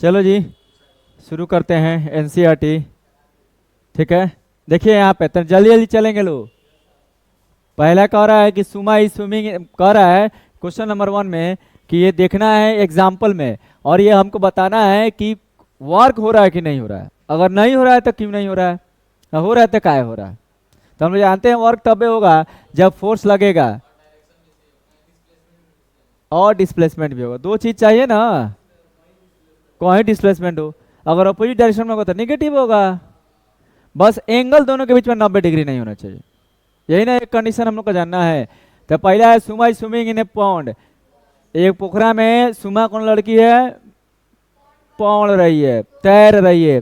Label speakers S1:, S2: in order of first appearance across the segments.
S1: चलो जी, शुरू करते हैं एनसीईआरटी। ठीक है, देखिए यहाँ पे तो जल्दी जल्दी चलेंगे लोग। पहला कह रहा है कि सुमा इज स्विमिंग, कह रहा है क्वेश्चन नंबर 1 में कि ये देखना है एग्जाम्पल में, और ये हमको बताना है कि वर्क हो रहा है कि नहीं हो रहा है। अगर नहीं हो रहा है तो क्यों नहीं हो रहा है, हो रहा है तो क्या हो रहा है। तो हम लोग जानते हैं वर्क तब होगा जब फोर्स लगेगा और डिस्प्लेसमेंट भी होगा। दो चीज चाहिए ना, कहीं डिस्प्लेसमेंट हो। अगर अपोजिट डायरेक्शन में होगा तो निगेटिव होगा। बस एंगल दोनों के बीच में 90 डिग्री नहीं होना चाहिए, यही ना एक कंडीशन हम लोग को जानना है। तो पहला है Suma is swimming in a pond. एक पोखरा में सुमा कौन लड़की है, पौड़ रही है, तैर रही है,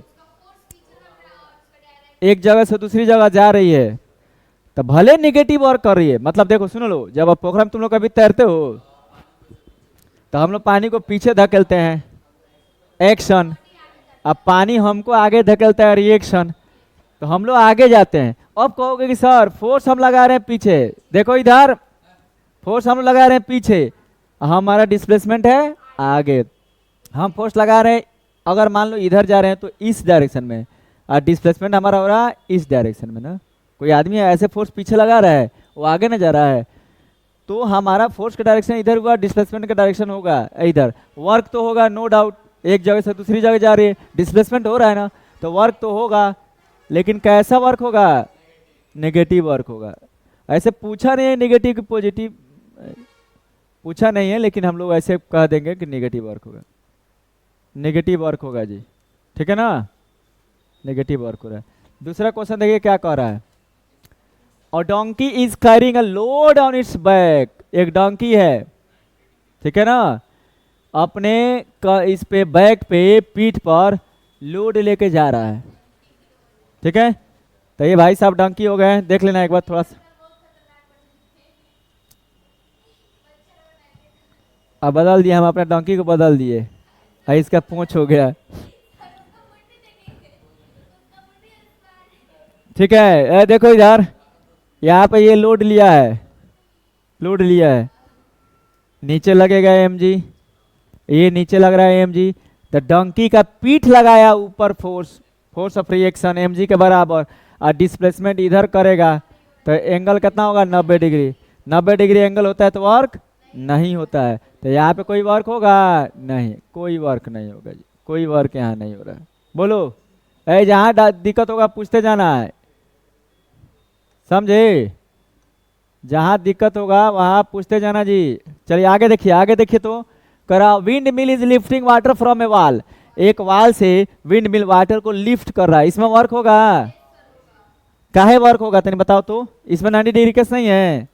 S1: एक जगह से दूसरी जगह जा रही है। तो भले निगेटिव वर्क कर रही है, मतलब देखो सुनो लो, जब आप पोखरा में तुम लोग कभी तैरते हो तो हम लोग पानी को पीछे धकेलते हैं, एक्शन। अब पानी हमको आगे धकेलता है, रिएक्शन। तो हम लोग आगे जाते हैं। अब कहोगे कि सर फोर्स हम लगा रहे हैं पीछे, देखो इधर फोर्स हम लगा रहे हैं पीछे, हमारा डिस्प्लेसमेंट है आगे। हम फोर्स लगा रहे हैं, अगर मान लो इधर जा रहे हैं तो इस डायरेक्शन में, और डिस्प्लेसमेंट हमारा हो रहा है इस डायरेक्शन में ना। कोई आदमी ऐसे फोर्स पीछे लगा रहा है, वो आगे ना जा रहा है, तो हमारा फोर्स का डायरेक्शन इधर हुआ, डिस्प्लेसमेंट का डायरेक्शन होगा इधर। वर्क तो होगा नो डाउट, एक जगह से दूसरी जगह जा रही है, डिस्प्लेसमेंट हो रहा है ना, तो वर्क तो होगा। लेकिन कैसा वर्क होगा, नेगेटिव वर्क होगा। ऐसे पूछा नहीं है नेगेटिव की पॉजिटिव, पूछा नहीं है, लेकिन हम लोग ऐसे कह देंगे कि नेगेटिव वर्क होगा, नेगेटिव वर्क होगा जी। ठीक है ना, नेगेटिव वर्क हो रहा है। दूसरा क्वेश्चन देखिए क्या कह रहा है। और donkey is carrying a load on it's back. एक डोंकी है, ठीक है ना, अपने इस पे बैक पे, पीठ पर लोड लेके जा रहा है। ठीक है, तो ये भाई साहब डोंकी हो गए हैं, देख लेना एक बार थोड़ा सा। अब बदल दिया, हम अपने डोंकी को बदल दिए, इसका पूंछ हो गया। ठीक है, देखो इधर, यहाँ पे ये लोड लिया है, लोड लिया है, नीचे लगेगा एमजी, ये नीचे लग रहा है एमजी। तो डंकी का पीठ लगाया ऊपर, force, force of reaction MG के बराबर, और डिस्प्लेसमेंट इधर करेगा। तो एंगल कितना होगा, 90 डिग्री। 90 डिग्री एंगल होता है तो वर्क नहीं होता है। तो यहाँ पे कोई वर्क होगा नहीं, कोई वर्क नहीं होगा जी, कोई वर्क यहाँ नहीं हो रहा है। बोलो, जहाँ दिक्कत होगा पूछते जाना है, समझे, जहां दिक्कत होगा वहां पूछते जाना जी। चलिए आगे देखिए, आगे देखिए तो करा, windmill is lifting water from a well. एक वाल से विंड मिल वाटर को लिफ्ट कर रहा है, इसमें वर्क होगा, काहे वर्क होगा तनी बताओ तो। इसमें 90 डिग्री केस नहीं है।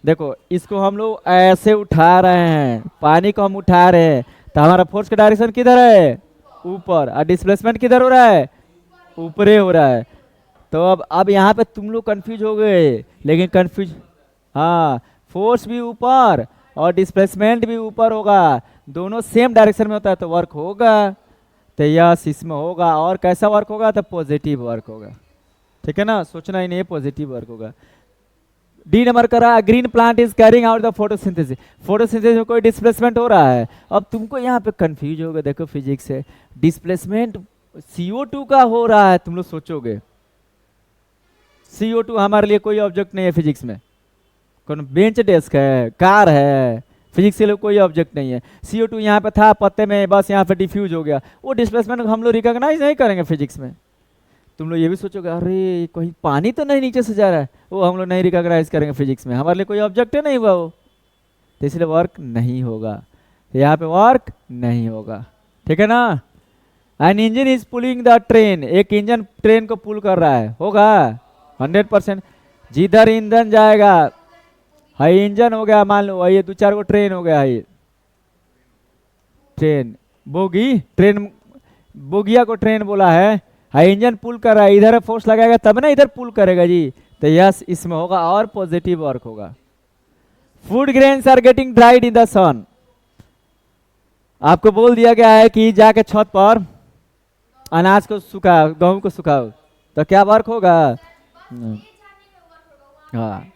S1: देखो इसको हम लोग ऐसे उठा रहे हैं, पानी को हम उठा रहे हैं, तो हमारा फोर्स का डायरेक्शन किधर है, ऊपर, और डिस्प्लेसमेंट किधर हो रहा है, ऊपरे हो रहा है। तो अब यहाँ पे तुम लोग कंफ्यूज हो गए, लेकिन कंफ्यूज, हाँ, फोर्स भी ऊपर और डिस्प्लेसमेंट भी ऊपर होगा, दोनों सेम डायरेक्शन में होता है तो वर्क होगा। तो यस इसमें होगा। और कैसा वर्क होगा, तो पॉजिटिव वर्क होगा। ठीक है ना, सोचना ही नहीं है, पॉजिटिव वर्क होगा। डी नंबर करा, green plant is carrying out the photosynthesis. Photosynthesis में कोई डिस्प्लेसमेंट हो रहा है। अब तुमको यहाँ पे कंफ्यूज होगा, देखो फिजिक्स से, डिस्प्लेसमेंट CO2 का हो रहा है, तुम लोग सोचोगे CO2 हमारे लिए कोई ऑब्जेक्ट नहीं है फिजिक्स में। कौन बेंच डेस्क है, कार है, फिजिक्स के लिए कोई ऑब्जेक्ट नहीं है। CO2 यहाँ पे था पत्ते में, बस यहाँ पे डिफ्यूज हो गया, वो डिस्प्लेसमेंट हम लोग रिकॉग्नाइज नहीं करेंगे फिजिक्स में। तुम लोग ये भी सोचोगे अरे कहीं पानी तो नहीं नीचे से जा रहा है, वो हम लोग नहीं रिकॉग्नाइज करेंगे फिजिक्स में, हमारे लिए कोई ऑब्जेक्ट है नहीं हुआ वो, तो इसलिए वर्क नहीं होगा। तो यहाँ पे वर्क नहीं होगा। ठीक है ना। An engine is pulling the train. एक इंजन ट्रेन को पुल कर रहा है, होगा 100%। जिधर ईंधन जाएगा, हाई इंजन हो गया, मान लो ये 2-4 को ट्रेन हो गया, हाई ट्रेन, बोगी, ट्रेन, बोगिया को ट्रेन बोला है। हाई इंजन पुल कर रहा है, इधर फोर्स लगाएगा तब ना इधर पुल करेगा जी। तो यस इसमें होगा और पॉजिटिव वर्क होगा। Food grains are getting dried in the sun. आपको बोल दिया गया है कि जाके छत पर अनाज को सुखाओ, गेहूं को सुखाओ, तो क्या वर्क होगा, हाँ,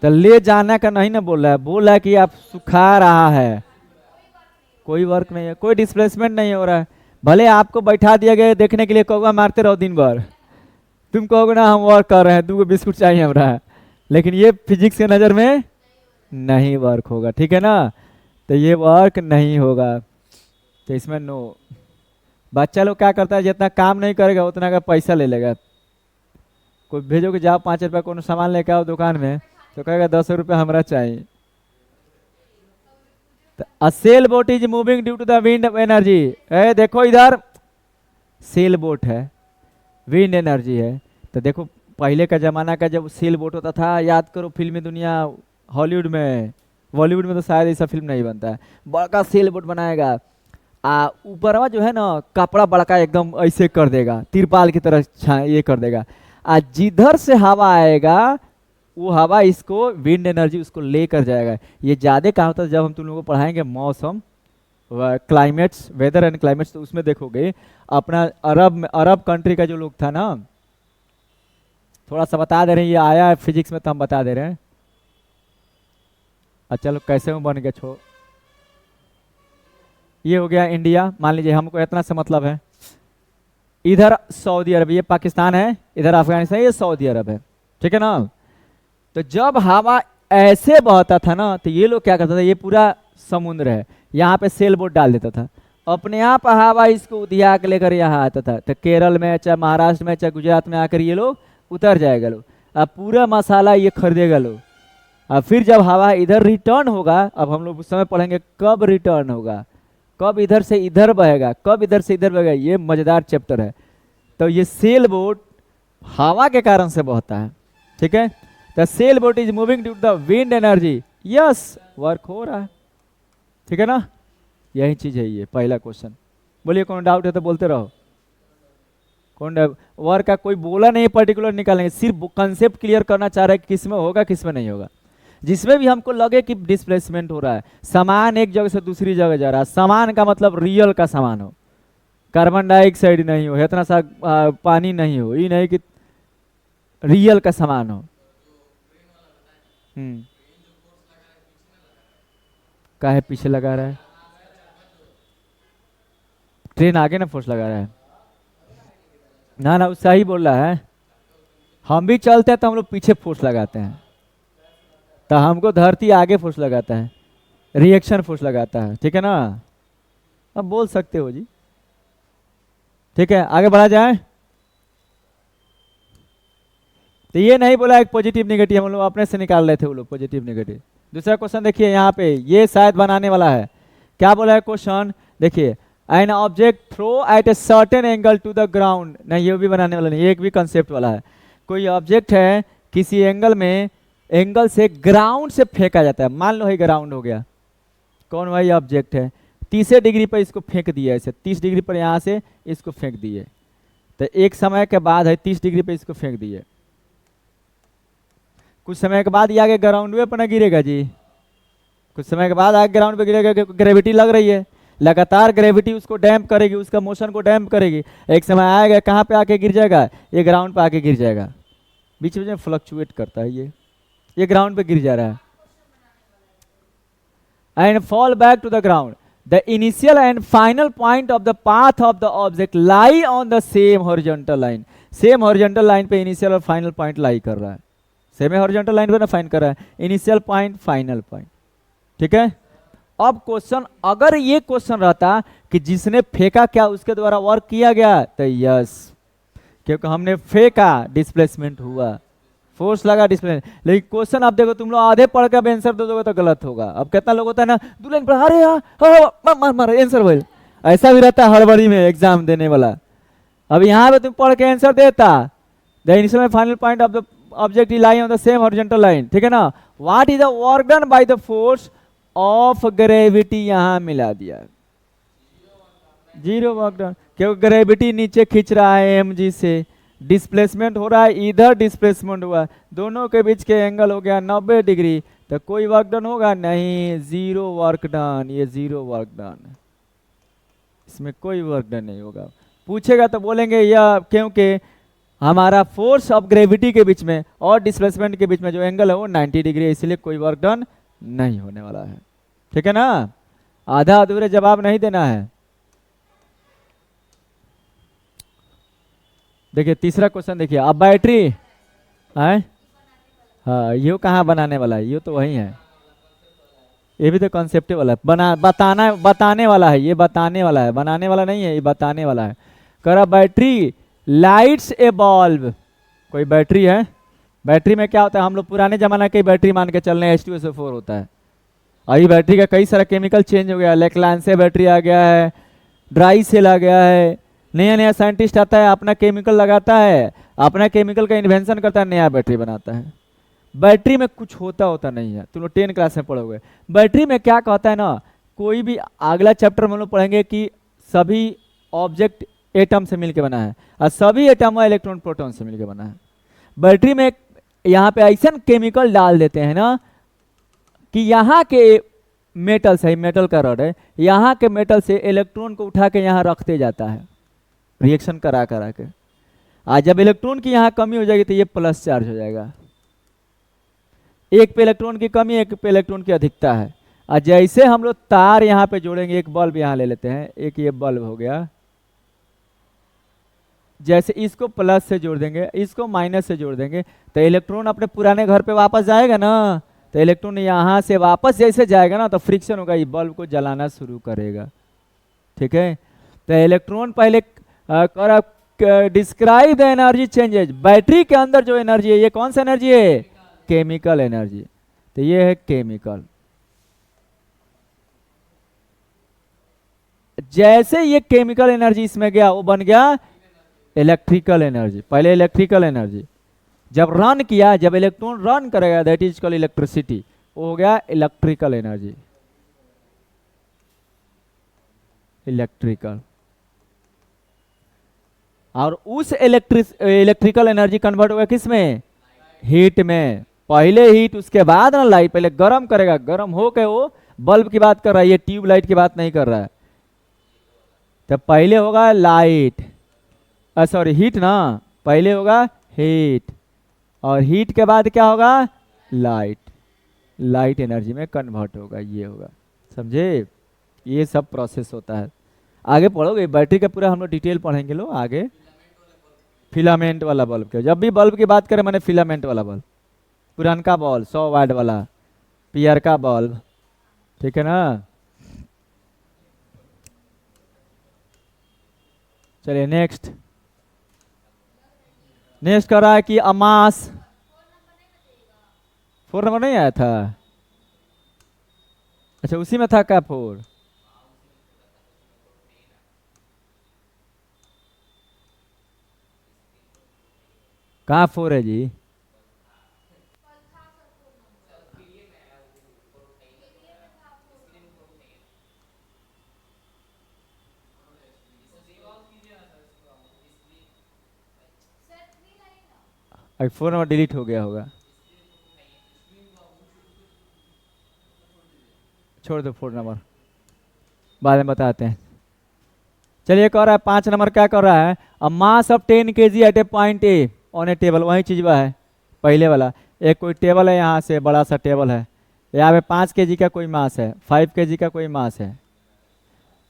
S1: तो ले जाने का नहीं ना बोल रहा है, बोल रहा है कि आप सुखा रहा है, कोई वर्क नहीं है, कोई डिस्प्लेसमेंट नहीं हो रहा है। भले आपको बैठा दिया गया देखने के लिए, कौवा मारते रहो दिन भर, तुम कहोगे ना हम वर्क कर रहे हैं, 2 बिस्कुट चाहिए हमरा, लेकिन ये फिजिक्स के नज़र में नहीं वर्क होगा, ठीक है ना। तो ये वर्क नहीं होगा, तो इसमें नो। बच्चा लोग क्या करता है, जितना काम नहीं करेगा उतना का पैसा ले लेगा। कोई भेजो कि जाओ 5 रुपया को सामान लेके आओ दुकान में, तो कहेगा 10 रुपया हमरा चाहिए। A sailboat is moving due to the wind energy। देखो इधर सेल बोट है, विंड एनर्जी है। तो देखो पहले का जमाना का जब सेल बोट होता था, याद करो फिल्मी दुनिया, हॉलीवुड में, बॉलीवुड में तो शायद ऐसा फिल्म नहीं बनता है, बड़का सेल बोट बनाएगा, ऊपर जो है ना कपड़ा बड़का एकदम ऐसे कर देगा, तिरपाल की तरह ये कर देगा, जिधर से हवा आएगा वो हवा इसको विंड एनर्जी उसको लेकर जाएगा। ये ज़्यादा कहा होता है जब हम तुम लोगों को पढ़ाएंगे मौसम, क्लाइमेट्स, वेदर एंड क्लाइमेट्स, तो उसमें देखोगे अपना अरब कंट्री का जो लोग था ना, थोड़ा सा बता दे रहे हैं, ये आया है फिजिक्स में तो हम बता दे रहे हैं। अच्छा चलो कैसे में बन गया, छो ये हो गया इंडिया, मान लीजिए हमको इतना सा मतलब है, इधर सऊदी अरब, ये पाकिस्तान है, इधर अफगानिस्तान, ये सऊदी अरब है, ठीक है ना। तो जब हवा ऐसे बहता था ना, तो ये लोग क्या करता था, ये पूरा समुद्र है, यहाँ पे सेल बोट डाल देता था, अपने आप हवा इसको उधिया के लेकर यहाँ आता था। तो केरल में चाहे महाराष्ट्र में चाहे गुजरात में आकर ये लोग उतर जाएगा लोग, अब पूरा मसाला ये खरीदेगा लोग। अब फिर जब हवा इधर रिटर्न होगा, अब हम लोग उस समय पढ़ेंगे कब रिटर्न होगा, कब इधर से इधर बहेगा, कब इधर से इधर बहेगा, ये मजेदार चैप्टर है। तो ये सेल बोट हवा के कारण से बहता है, ठीक है। The sail boat is moving due to the wind energy, yes work हो रहा है, ठीक है ना। यही चीज है ये पहला क्वेश्चन। बोलिए कौन डाउट है तो बोलते रहो। कौन वर्क का कोई बोला नहीं पर्टिकुलर निकालेंगे, सिर्फ कंसेप्ट क्लियर करना चाह रहे हैं किस में होगा किस में नहीं होगा। जिसमें भी हमको लगे कि डिस्प्लेसमेंट हो रहा है, सामान एक जगह से दूसरी जगह जा रहा है, सामान का मतलब रियल का सामान हो, कार्बन डाइऑक्साइड नहीं हो, इतना सा पानी नहीं हो, ये नहीं कि रियल का सामान हो। काहे पीछे लगा रहा है, ट्रेन आगे ना फोर्स लगा रहा है, ना ना सही बोल रहा है। हम भी चलते हैं तो हम लोग पीछे फोर्स लगाते हैं, तो हमको धरती आगे फोर्स लगाता है, रिएक्शन फोर्स लगाता है, ठीक है ना। अब बोल सकते हो जी, ठीक है। आगे बढ़ा जाए। तो ये नहीं बोला एक पॉजिटिव नेगेटिव, हम लोग अपने से निकाल रहे थे वो लोग पॉजिटिव नेगेटिव। दूसरा क्वेश्चन देखिए यहाँ पे, ये शायद बनाने वाला है। क्या बोला है क्वेश्चन, देखिए an object throw at a certain angle to the ground, नहीं ये भी बनाने वाला नहीं, एक भी कंसेप्ट वाला है। कोई ऑब्जेक्ट है किसी एंगल में, एंगल से ग्राउंड से फेंका जाता है, मान लो ये ग्राउंड हो गया, कौन वही ऑब्जेक्ट है, 30 डिग्री पर इसको फेंक दिया, ऐसे 30 डिग्री पर यहाँ से इसको फेंक दिए, तो एक समय के बाद है 30 डिग्री पर इसको फेंक दिए, कुछ समय के बाद ये आगे ग्राउंड पे ना गिरेगा जी, कुछ समय के बाद आगे ग्राउंड पे गिरेगा, ग्रेविटी लग रही है, लगातार ग्रेविटी उसको डैम्प करेगी, उसका मोशन को डैम्प करेगी, एक समय आएगा कहाँ पे आके गिर जाएगा, ये ग्राउंड पे आके गिर जाएगा, बीच में फ्लक्चुएट करता है, ये ग्राउंड पे गिर जा रहा है, and fall back to the ground. The initial and final point of the path of the object lie on the same horizontal line, same horizontal line पे इनिशियल और फाइनल पॉइंट लाई कर रहा है, सेम हॉरिजॉन्टल लाइन पे ना find कर रहा है, इनिशियल पॉइंट फाइनल पॉइंट, ठीक है। अब क्वेश्चन, अगर ये क्वेश्चन रहता कि जिसने फेंका क्या उसके द्वारा वर्क किया गया, तो यस, क्योंकि हमने फेंका डिस्प्लेसमेंट हुआ, फोर्स लगा डिस्प्लेसमेंट। लेकिन क्वेश्चन आप देखो, तुम लोग आधे पढ़ के आंसर दे दोगे तो गलत होगा। अब कितना लोग होता है ना, दुल्हन पर अरे यार मार मार आंसर बोल, ऐसा भी रहता है हड़बड़ी में एग्जाम देने वाला। अब यहाँ पे तुम पढ़ के आंसर देता, the initial and final point of the object lie on the same horizontal line, ठीक है ना। What is the work done by the force of gravity, यहाँ मिला दिया, जीरो वर्क डन, क्योंकि ग्रेविटी नीचे खींच रहा है mg से, डिस्प्लेसमेंट हो रहा है, इधर डिस्प्लेसमेंट हुआ, दोनों के बीच के एंगल हो गया 90 डिग्री, तो कोई वर्क डन होगा नहीं, जीरो वर्क डन, ये जीरो वर्क डन, इसमें कोई वर्क डन नहीं होगा। पूछेगा तो बोलेंगे यह क्योंकि हमारा फोर्स ऑफ ग्रेविटी के बीच में और डिस्प्लेसमेंट के बीच में जो एंगल है वो 90 डिग्री है, इसलिए कोई वर्क डन नहीं होने वाला है, ठीक है ना। आधा अधूरे जवाब नहीं देना है। देखिए तीसरा क्वेश्चन देखिए, अब बैटरी है, हाँ ये कहाँ बनाने वाला है, ये तो वही है, ये भी तो कॉन्सेप्ट वाला है, बताने वाला है, ये बताने वाला है, बनाने वाला नहीं है, ये बताने वाला है। करा बैटरी लाइट्स ए बल्ब, कोई बैटरी है, बैटरी में क्या होता है, हम लोग पुराने जमाना की बैटरी मान के चल रहे हैं, H2SO4 होता है। और ये बैटरी का कई सारा केमिकल चेंज हो गया है, लेक्लान से बैटरी आ गया है, ड्राई सेल आ गया है, नया नया साइंटिस्ट आता है, अपना केमिकल लगाता है, अपना केमिकल का इन्वेंशन करता है, नया बैटरी बनाता है। बैटरी में कुछ होता नहीं है, तुम लोग 10 क्लास में पढ़ोगे। बैटरी में क्या कहता है ना, कोई भी अगला चैप्टर में हम लोग पढ़ेंगे कि सभी ऑब्जेक्ट एटम से मिलकर बना है, और सभी एटम इलेक्ट्रॉन प्रोटॉन से मिलकर बना है। बैटरी में यहाँ पे ऐसा केमिकल डाल देते हैं ना कि यहाँ के मेटल से, मेटल का रॉड है, यहाँ के मेटल से इलेक्ट्रॉन को उठा के यहाँ रखते जाता है, रिएक्शन करा करा के। आज जब इलेक्ट्रॉन की यहाँ कमी हो जाएगी तो ये प्लस चार्ज हो जाएगा, एक पे इलेक्ट्रॉन की कमी, एक पे इलेक्ट्रॉन की अधिकता है। और जैसे हम लोग तार यहाँ पे जोड़ेंगे, एक बल्ब यहाँ ले लेते हैं, एक ये बल्ब हो गया, जैसे इसको प्लस से जोड़ देंगे, इसको माइनस से जोड़ देंगे, तो इलेक्ट्रॉन अपने पुराने घर पे वापस जाएगा ना, तो इलेक्ट्रॉन यहाँ से वापस जैसे जाएगा ना, तो फ्रिक्शन होगा, ये बल्ब को जलाना शुरू करेगा। ठीक है, तो इलेक्ट्रॉन पहले describe the energy changes, battery के अंदर जो एनर्जी है, ये कौन सा एनर्जी है, केमिकल एनर्जी, तो ये है केमिकल। जैसे ये केमिकल एनर्जी इसमें गया, वो बन गया इलेक्ट्रिकल एनर्जी। पहले इलेक्ट्रिकल एनर्जी जब रन किया, जब इलेक्ट्रॉन रन करेगा, दैट इज कॉल्ड इलेक्ट्रिसिटी, वो हो गया इलेक्ट्रिकल एनर्जी, इलेक्ट्रिकल। और उस इलेक्ट्रिकल एनर्जी कन्वर्ट होगा किस में, हीट में। पहले हीट, उसके बाद ना लाइट, पहले गर्म करेगा, गर्म होके वो बल्ब की बात कर रहा है, ये ट्यूब लाइट की बात नहीं कर रहा है। तो पहले होगा लाइट, सॉरी हीट ना, पहले होगा हीट, और हीट के बाद क्या होगा, लाइट, लाइट एनर्जी में कन्वर्ट होगा, ये होगा। समझे, ये सब प्रोसेस होता है। आगे पढ़ोगे, बैटरी का पूरा हम लोग डिटेल पढ़ेंगे लो आगे। फिलामेंट वाला बल्ब के, जब भी बल्ब की बात करें मैंने फिलामेंट वाला बल्ब, पुरानका बल्ब 100 वाट वाला पियर का बल्ब, ठीक है ना। चलिए नेक्स्ट, नेक्स्ट कर रहा है कि अमास, 4 नंबर नहीं आया था, अच्छा उसी में था क्या 4, कहाँ 4 है जी, अभी 4 नंबर डिलीट हो गया होगा, छोड़ दो 4 नंबर, बाद में बताते हैं। चलिए कह रहा है 5 नंबर क्या कर रहा है, a mass of 10 kg at a point A on a table, वही चीज वह है पहले वाला। एक कोई टेबल है, यहाँ से बड़ा सा टेबल है, यहाँ पे 5 kg का कोई मास है, 5 kg का कोई मास है,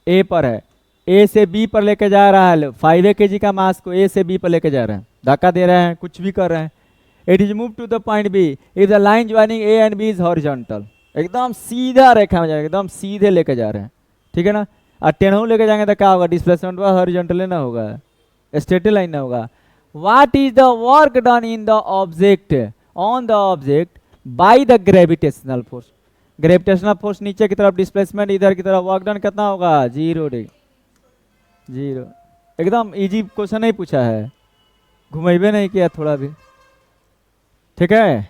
S1: ए पर है, ए से बी पर लेके जा रहा है, 5 kg का मास को ए से बी पर लेके जा रहे हैं, धक्का दे रहे हैं, कुछ भी कर रहे हैं। It is move to the point B if the line joining A and B is horizontal, एकदम सीधा रेखा में जाएगा, एकदम सीधे लेके जा रहे हैं, ठीक है ना। और टेढ़ू लेके जाएंगे तो क्या होगा, डिस्प्लेसमेंट हॉरिजॉन्टल ना होगा, स्ट्रेट लाइन ना होगा। What is the work done in the object on the object by the gravitational force, gravitational force नीचे की तरफ, डिस्प्लेसमेंट इधर की तरफ, वर्क डन कितना होगा, 0 डिग्री, 0। एकदम इजी क्वेश्चन नहीं पूछा है, घुमेबे नहीं किया थोड़ा भी, ठीक है।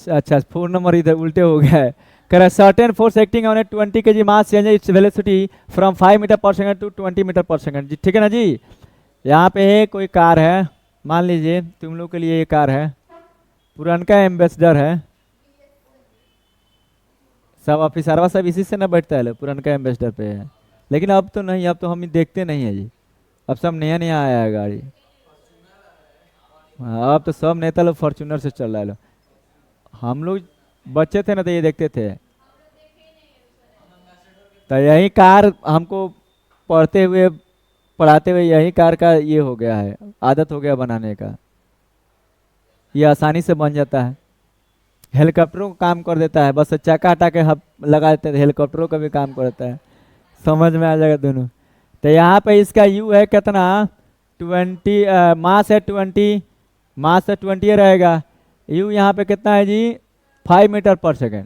S1: अच्छा 4 नंबर इधर उल्टे हो गया है, कह रहा है certain force acting on a 20 kg mass change its velocity from 5 metre per second to 20 metre per second जी, ठीक है ना जी। यहाँ पे है कोई कार है, मान लीजिए तुम लोग के लिए ये कार है, पुरानका एम्बेसडर है, सब ऑफिसरवा सब इसी से ना बैठता है, पुरानका एम्बेसडर पे है, लेकिन अब तो नहीं, अब तो हम देखते नहीं है जी, अब सब नया नया आया है गाड़ी, हाँ अब तो सब नेता लोग फॉर्च्यूनर से चल रहा है। हम लोग बच्चे थे ना तो ये देखते थे, तो यही कार हमको पढ़ते हुए पढ़ाते हुए यही कार का ये हो गया है, आदत हो गया बनाने का। ये आसानी से बन जाता है, हेलीकॉप्टरों को काम कर देता है, बस चक्का हटा के लगा देते हैं, हेलीकॉप्टरों का भी काम करता है। समझ में आ जाएगा दोनों। तो यहाँ पे इसका यू है कितना, 20, मास है 20, मास है 20 रहेगा। यू यहाँ पे कितना है जी, 5 मीटर पर सेकेंड,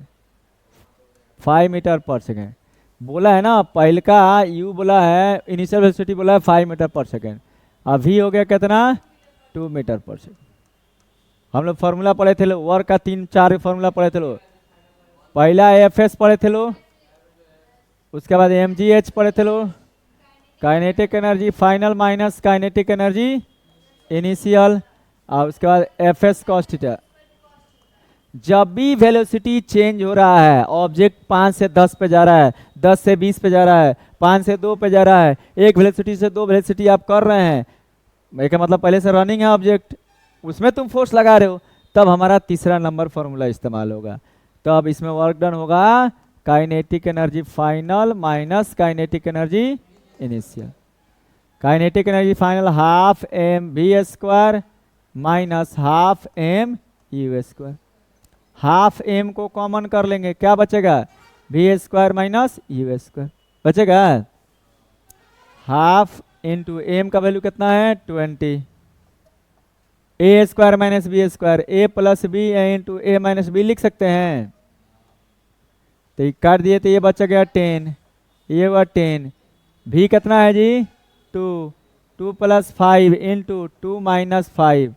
S1: 5 मीटर पर सेकेंड बोला है ना। पहले का यू बोला है, इनिशियल वेलोसिटी बोला है 5 मीटर पर सेकेंड, अभी हो गया कितना, 2 मीटर पर सेकेंड। हम लोग फार्मूला पढ़े थे लो, वर्क का 3-4 फार्मूला पढ़े थे लो। पहला एफ पढ़े थे लो, उसके बाद mgh पढ़े थे लो, kinetic energy final minus kinetic energy initial, और उसके बाद एफ कॉस थीटा। जब भी वेलोसिटी चेंज हो रहा है, ऑब्जेक्ट 5 से 10 पे जा रहा है, 10 से 20 पे जा रहा है, 5 से 2 पे जा रहा है, एक वेलोसिटी से 2 वेलोसिटी आप कर रहे हैं, एक मतलब पहले से रनिंग है ऑब्जेक्ट, उसमें तुम फोर्स लगा रहे हो, तब हमारा तीसरा नंबर फॉर्मूला इस्तेमाल होगा। तो अब इसमें वर्क डन होगा kinetic energy final minus kinetic energy initial. Kinetic energy final half M V square minus half M U square. Half M को कॉमन कर लेंगे, क्या बचेगा, V square minus U square बचेगा। हाफ इंटू एम का value कितना है 20, A square minus B square, A plus B into A minus B लिख सकते हैं। तो ये काट दिए तो ये बचा गया 10, ये हुआ 10। भी कितना है जी 2, 2 प्लस 5 इंटू 2 माइनस 5,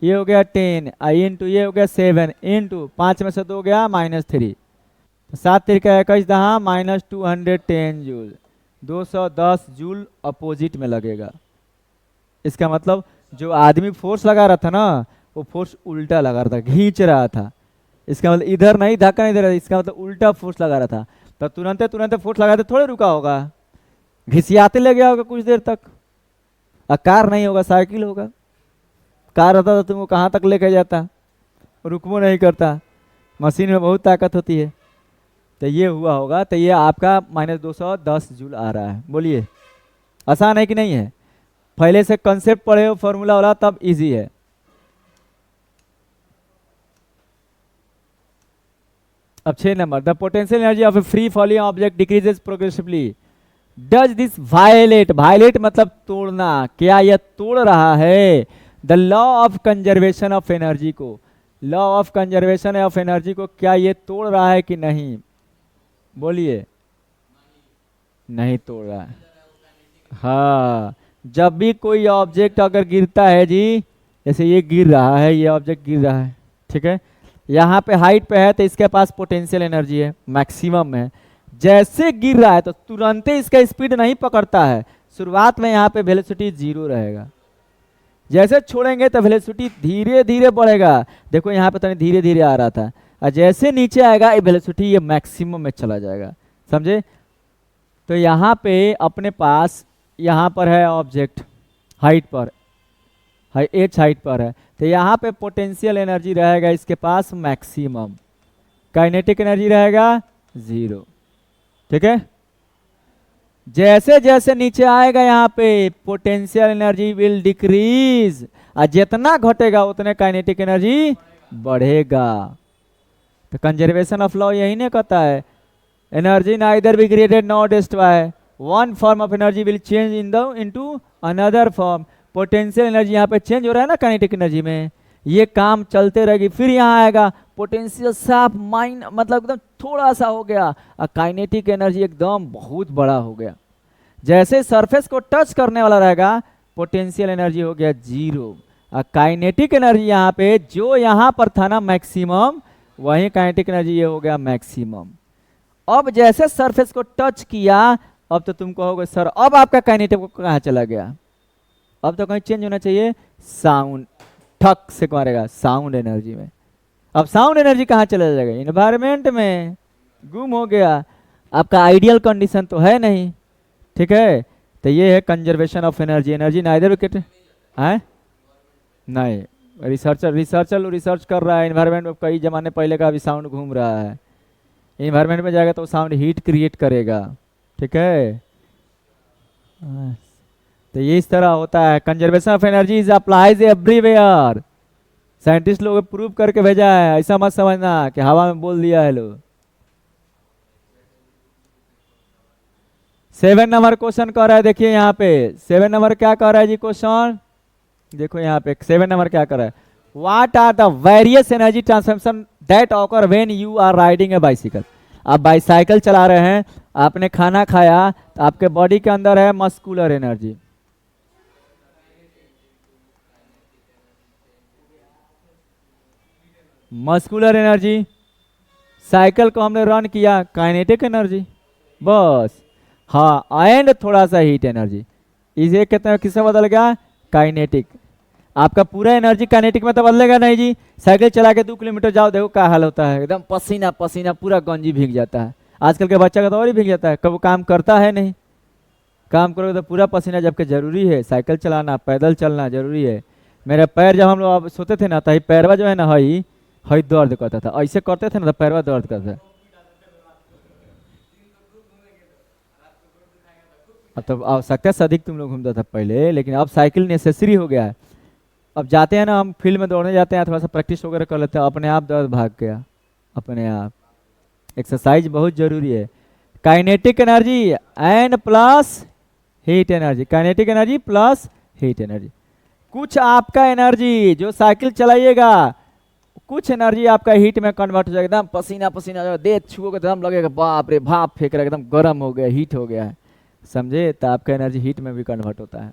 S1: ये हो गया 10, इंटू ये हो गया 7 इंटू 5 में से 2 गया -3, 7 तिरका 21 दहा माइनस 210 जूल, 210 जूल अपोजिट में लगेगा। इसका मतलब जो आदमी फोर्स लगा रहा था ना, वो फोर्स उल्टा लगा रहा था, खींच रहा था। इसका मतलब इधर नहीं, धक्का नहीं दे रहा था, इसका मतलब उल्टा फोर्स लगा रहा था। तो तुरंत फोर्स लगाते थोड़े रुका होगा, घिसियाते ले गया होगा कुछ देर तक। कार नहीं होगा, साइकिल होगा। कार रहता तो तुमको कहाँ तक लेके जाता, रुकबो नहीं करता। मशीन में बहुत ताकत होती है। तो ये हुआ होगा, तो ये आपका -210 जूल आ रहा है। बोलिए आसान है कि नहीं है? पहले से कंसेप्ट पढ़े हो फॉर्मूला वाला, तब इजी है। अब 6 number, the potential energy of a free falling object decreases progressively. Does this violate, violate मतलब तोड़ना, क्या यह तोड़ रहा है the law of conservation of energy को? Law of conservation of energy को क्या ये तोड़ रहा है कि नहीं? बोलिए नहीं तोड़ रहा है। हाँ, जब भी कोई ऑब्जेक्ट अगर गिरता है जी, जैसे ये गिर रहा है, ये ऑब्जेक्ट गिर रहा है, ठीक है, यहाँ पे हाइट पे है तो इसके पास पोटेंशियल एनर्जी है, मैक्सिमम है। जैसे गिर रहा है तो तुरंत ही इसका स्पीड नहीं पकड़ता है, शुरुआत में यहाँ पे वेलोसिटी 0 रहेगा। जैसे छोड़ेंगे तो वेलोसिटी धीरे धीरे बढ़ेगा। देखो यहाँ पे तो धीरे धीरे आ रहा था, और जैसे नीचे आएगा ये वेलोसिटी ये मैक्सिमम में चला जाएगा। समझे? तो यहाँ पे अपने पास यहाँ पर है ऑब्जेक्ट हाइट पर, एच हाइट पर है, तो यहाँ पे पोटेंशियल एनर्जी रहेगा इसके पास मैक्सिमम, काइनेटिक एनर्जी रहेगा 0। ठीक है, जैसे जैसे नीचे आएगा यहाँ पे पोटेंशियल एनर्जी विल डिक्रीज, और जितना घटेगा उतने काइनेटिक एनर्जी बढ़ेगा। तो कंजर्वेशन ऑफ लॉ यही नहीं कहता है, energy neither be created not destroy, one form of energy will change into another form. Potential energy यहाँ पे चेंज हो रहा है ना काइनेटिक एनर्जी में, ये काम चलते रहेगी। फिर यहाँ आएगा पोटेंशियल साफ माइन, मतलब एकदम थोड़ा सा हो गया, और काइनेटिक एनर्जी एकदम बहुत बड़ा हो गया। जैसे सरफेस को टच करने वाला रहेगा पोटेंशियल एनर्जी हो गया 0, और काइनेटिक एनर्जी यहाँ पे जो यहाँ पर था ना मैक्सिमम, वही काइनेटिक एनर्जी ये हो गया मैक्सिमम। अब जैसे सरफेस को टच किया, अब तो तुम कहोगे सर अब आपका काइनेटिक कहाँ चला गया? अब तो कहीं चेंज होना चाहिए, साउंड ठक से मारेगा साउंड एनर्जी में। अब साउंड एनर्जी कहाँ चला जाएगा? इन्वायरमेंट में गुम हो गया। आपका आइडियल कंडीशन तो है नहीं, ठीक है। तो ये है conservation of energy. Energy neither wicket है नहीं, रिसर्चर रिसर्च कर रहा है इन्वायरमेंट में, कई जमाने पहले का अभी साउंड घूम रहा है। इन्वायरमेंट में जाएगा तो साउंड हीट क्रिएट करेगा, ठीक है। हाँ, तो ये इस तरह होता है। Conservation of energy is applies everywhere. Scientist लोग प्रूव करके भेजा है, ऐसा मत समझना कि हवा में बोल दिया है लोग। 7 नंबर क्वेश्चन कह रहा है, देखिए यहाँ पे 7 नंबर क्या कह रहा है जी क्वेश्चन। देखो यहाँ पे 7 नंबर क्या कर रहा है, what are the various energy transformation that occur when you are riding a bicycle. आप बाइसाइकिल चला रहे हैं, आपने खाना खाया, तो आपके बॉडी के अंदर है muscular energy. Muscular energy, cycle को हमने रन किया, काइनेटिक एनर्जी बस। हाँ, एंड थोड़ा सा हीट एनर्जी, इसे कहते हैं किसमें बदल गया, काइनेटिक। आपका पूरा एनर्जी काइनेटिक में तो बदलेगा नहीं जी। साइकिल चला के 2 किलोमीटर जाओ, देखो क्या हाल होता है, एकदम पसीना पसीना, पूरा गंजी भीग जाता है। आजकल के बच्चा का तो और ही भीग जाता है, कब काम करता है नहीं। काम करोगे तो पूरा पसीना, जबकि जरूरी है साइकिल चलाना, पैदल चलना जरूरी है। मेरे पैर जब हम लोग सोते थे ना, तो पैरवा जो है ना, हई हई दर्द करता था, ऐसे करते थे ना तो पैरवा दर्द करता था। अब तो आवश्यकता से अधिक तुम लोग घूमता था पहले, लेकिन अब साइकिल नेसेसरी हो गया है। अब जाते हैं ना हम फील्ड में दौड़ने जाते हैं, थोड़ा सा प्रैक्टिस वगैरह कर लेते हैं, अपने आप दर्द भाग गया अपने आप। एक्सरसाइज बहुत जरूरी है। Kinetic energy and plus heat energy, kinetic energy plus heat energy. कुछ आपका एनर्जी जो साइकिल चलाइएगा, कुछ एनर्जी आपका हीट में कन्वर्ट हो जाएगा, एकदम पसीना पसीना हो जाएगा, देह छुओगे तो एकदम लगेगा बाप रे, भाप फेंक रहा है, एकदम गर्म हो गया, हीट हो गया है, समझे। तो आपका एनर्जी हीट में भी कन्वर्ट होता है।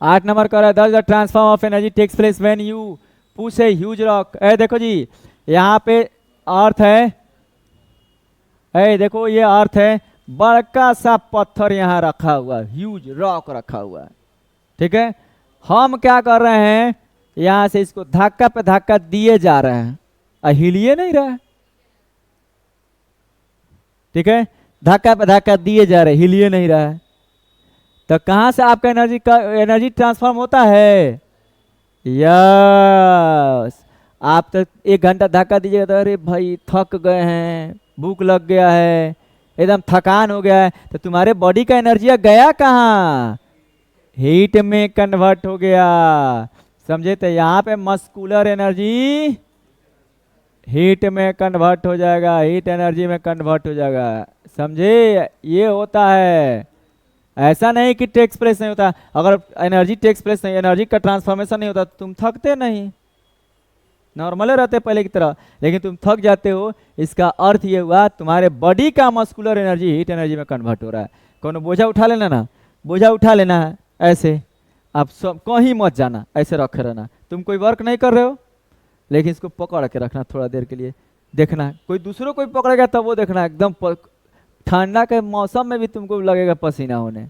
S1: 8 नंबर कर रहा है, the transform of energy takes place when you push a huge rock. ए देखो जी, यहाँ पे अर्थ है, ए देखो ये अर्थ है, बड़का सा पत्थर यहाँ रखा हुआ है, ह्यूज रॉक रखा हुआ है, ठीक है। हम क्या कर रहे हैं, यहाँ से इसको धक्का पे धक्का दिए जा रहे हैं, हिलिए नहीं रहा है, ठीक है। धक्का पे धक्का दिए जा रहे, हिलिए नहीं रहा है। तो कहाँ से आपका एनर्जी ट्रांसफॉर्म होता है, यस। आप तो 1 घंटा धक्का दीजिएगा तो अरे भाई थक गए हैं, भूख लग गया है, एकदम थकान हो गया है, तो तुम्हारे बॉडी का एनर्जी गया कहाँ, हीट में कन्वर्ट हो गया, समझे। तो यहाँ पे मस्कुलर एनर्जी हीट में कन्वर्ट हो जाएगा, हीट एनर्जी में कन्वर्ट हो जाएगा, समझे। ये होता है, ऐसा नहीं कि टेक्स प्लेस नहीं होता। अगर एनर्जी टेक्स प्लेस नहीं, एनर्जी का ट्रांसफॉर्मेशन नहीं होता, तुम थकते नहीं, नॉर्मल रहते पहले की तरह, लेकिन तुम थक जाते हो। इसका अर्थ ये हुआ, तुम्हारे बॉडी का मस्कुलर एनर्जी हीट एनर्जी में कन्वर्ट हो रहा है। कौन बोझा उठा लेना ना, बोझा उठा लेना है ऐसे, आप सब कहीं मत जाना, ऐसे रखे रहना। तुम कोई वर्क नहीं कर रहे हो, लेकिन इसको पकड़ के रखना थोड़ा देर के लिए, देखना कोई दूसरों कोई पकड़ेगा तब वो देखना, एकदम ठंडा के मौसम में भी तुमको लगेगा पसीना होने।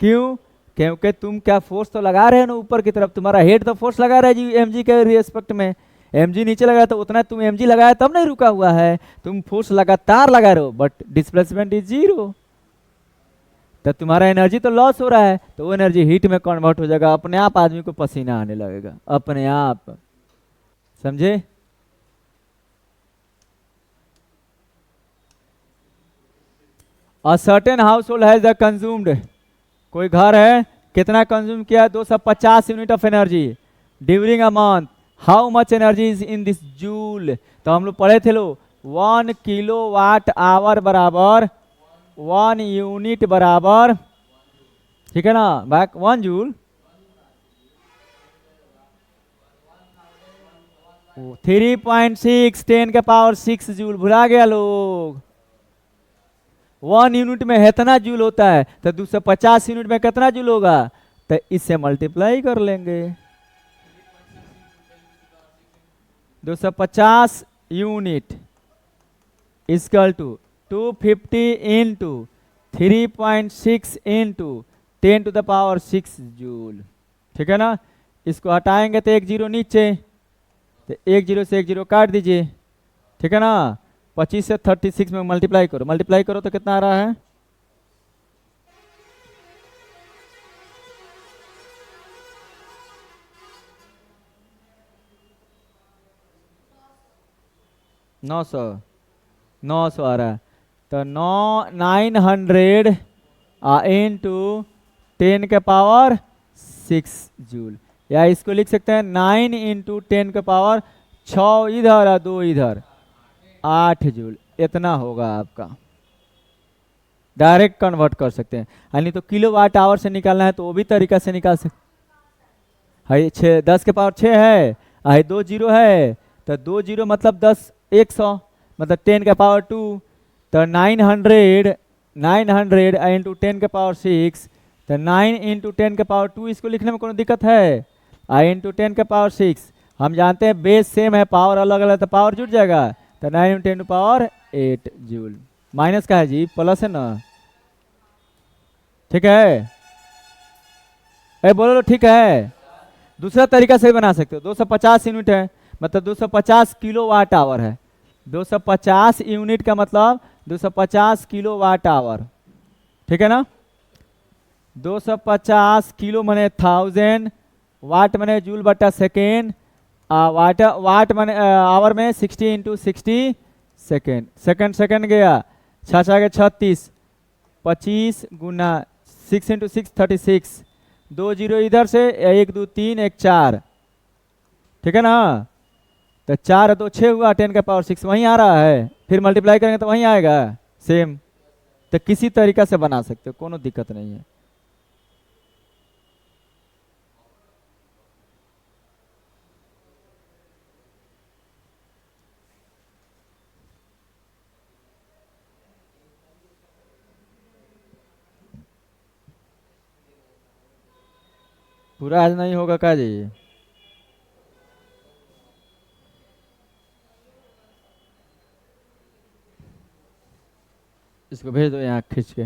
S1: क्यों, क्योंकि तुम क्या फोर्स तो लगा रहे हो ना ऊपर की तरफ, तुम्हारा हेड तो फोर्स लगा रहा है जी एमजी के रिस्पेक्ट में। एमजी नीचे लगा तो उतना तुम एमजी लगाया तब नहीं रुका हुआ है, तुम फोर्स लगातार लगा रहे हो, बट डिस्प्लेसमेंट इज 0। तो तुम्हारा एनर्जी तो लॉस हो रहा है, तो वो एनर्जी हीट में कन्वर्ट हो जाएगा, अपने आप आदमी को पसीना आने लगेगा अपने आप, समझे। A certain house hold has the consumed, कोई घर है कितना कंज्यूम किया, 250 unit of energy during a month, how much energy is in this joule. तो हम लोग पढ़े थे लो, 1 किलोवाट आवर बराबर 1 यूनिट बराबर, ठीक है ना, बैक 1 जूल, 3.6 10 के पावर 6 जूल, भुला गया लोग। 1 यूनिट में इतना जूल होता है, तो 250 यूनिट में कितना जूल होगा, तो इससे मल्टीप्लाई कर लेंगे। 250 unit equal to 250 into 3.6 into 10 to the power 6 joule, ठीक है ना। इसको हटाएंगे तो 1 जीरो नीचे, तो 1 जीरो से 1 जीरो काट दीजिए, ठीक है ना। 25 से 36 में मल्टीप्लाई करो, मल्टीप्लाई करो तो कितना आ रहा है, नौ सौ। 900 आ रहा है, तो 900 इंटू 10 के पावर 6 जूल, या इसको लिख सकते हैं 9 इंटू 10 के पावर 6 इधर और 2 इधर, 8 जूल। इतना होगा आपका। डायरेक्ट कन्वर्ट कर सकते हैं, यानी तो किलो वाट आवर से निकालना है तो वो भी तरीका से निकाल सकते। हाई 6 10 के पावर 6 है, हाई 2 जीरो है, तो 2 जीरो मतलब 10 100 मतलब 10 के पावर 2, तो 900 इंटू 10 के पावर 6, तो 9 इंटू 10 के पावर 2, इसको लिखने में कोई दिक्कत है? आई इंटू 10 के पावर 6, हम जानते हैं बेस सेम है, पावर अलग अलग तो पावर जुट जाएगा, तो 9 इंटू 10 पावर 8 जूल। माइनस का है जी, प्लस है ना? ठीक है, ए बोलो ठीक है। दूसरा तरीका से बना सकते हो, 250 यूनिट है, मतलब 250 किलो वाट आवर है। 250 यूनिट का मतलब 250 किलो वाट आवर, ठीक है ना? 250 किलो मने 1000, वाट मने जूल बटा सेकेंड, वाट मने आवर में 60 इंटू 60 सेकेंड, सेकेंड गया 6 गया 36, 25 गुना 6 इंटू 6 36, 2 जीरो इधर से, 1 2 3 1 4, ठीक है ना? तो 4 2 6 हुआ, 10 का पावर 6 वहीं आ रहा है, फिर मल्टीप्लाई करेंगे तो वहीं आएगा सेम। तो किसी तरीका से बना सकते हो, कोनो दिक्कत नहीं है। पूरा आज नहीं होगा का जी? इसको भेज दो यहाँ खींच के।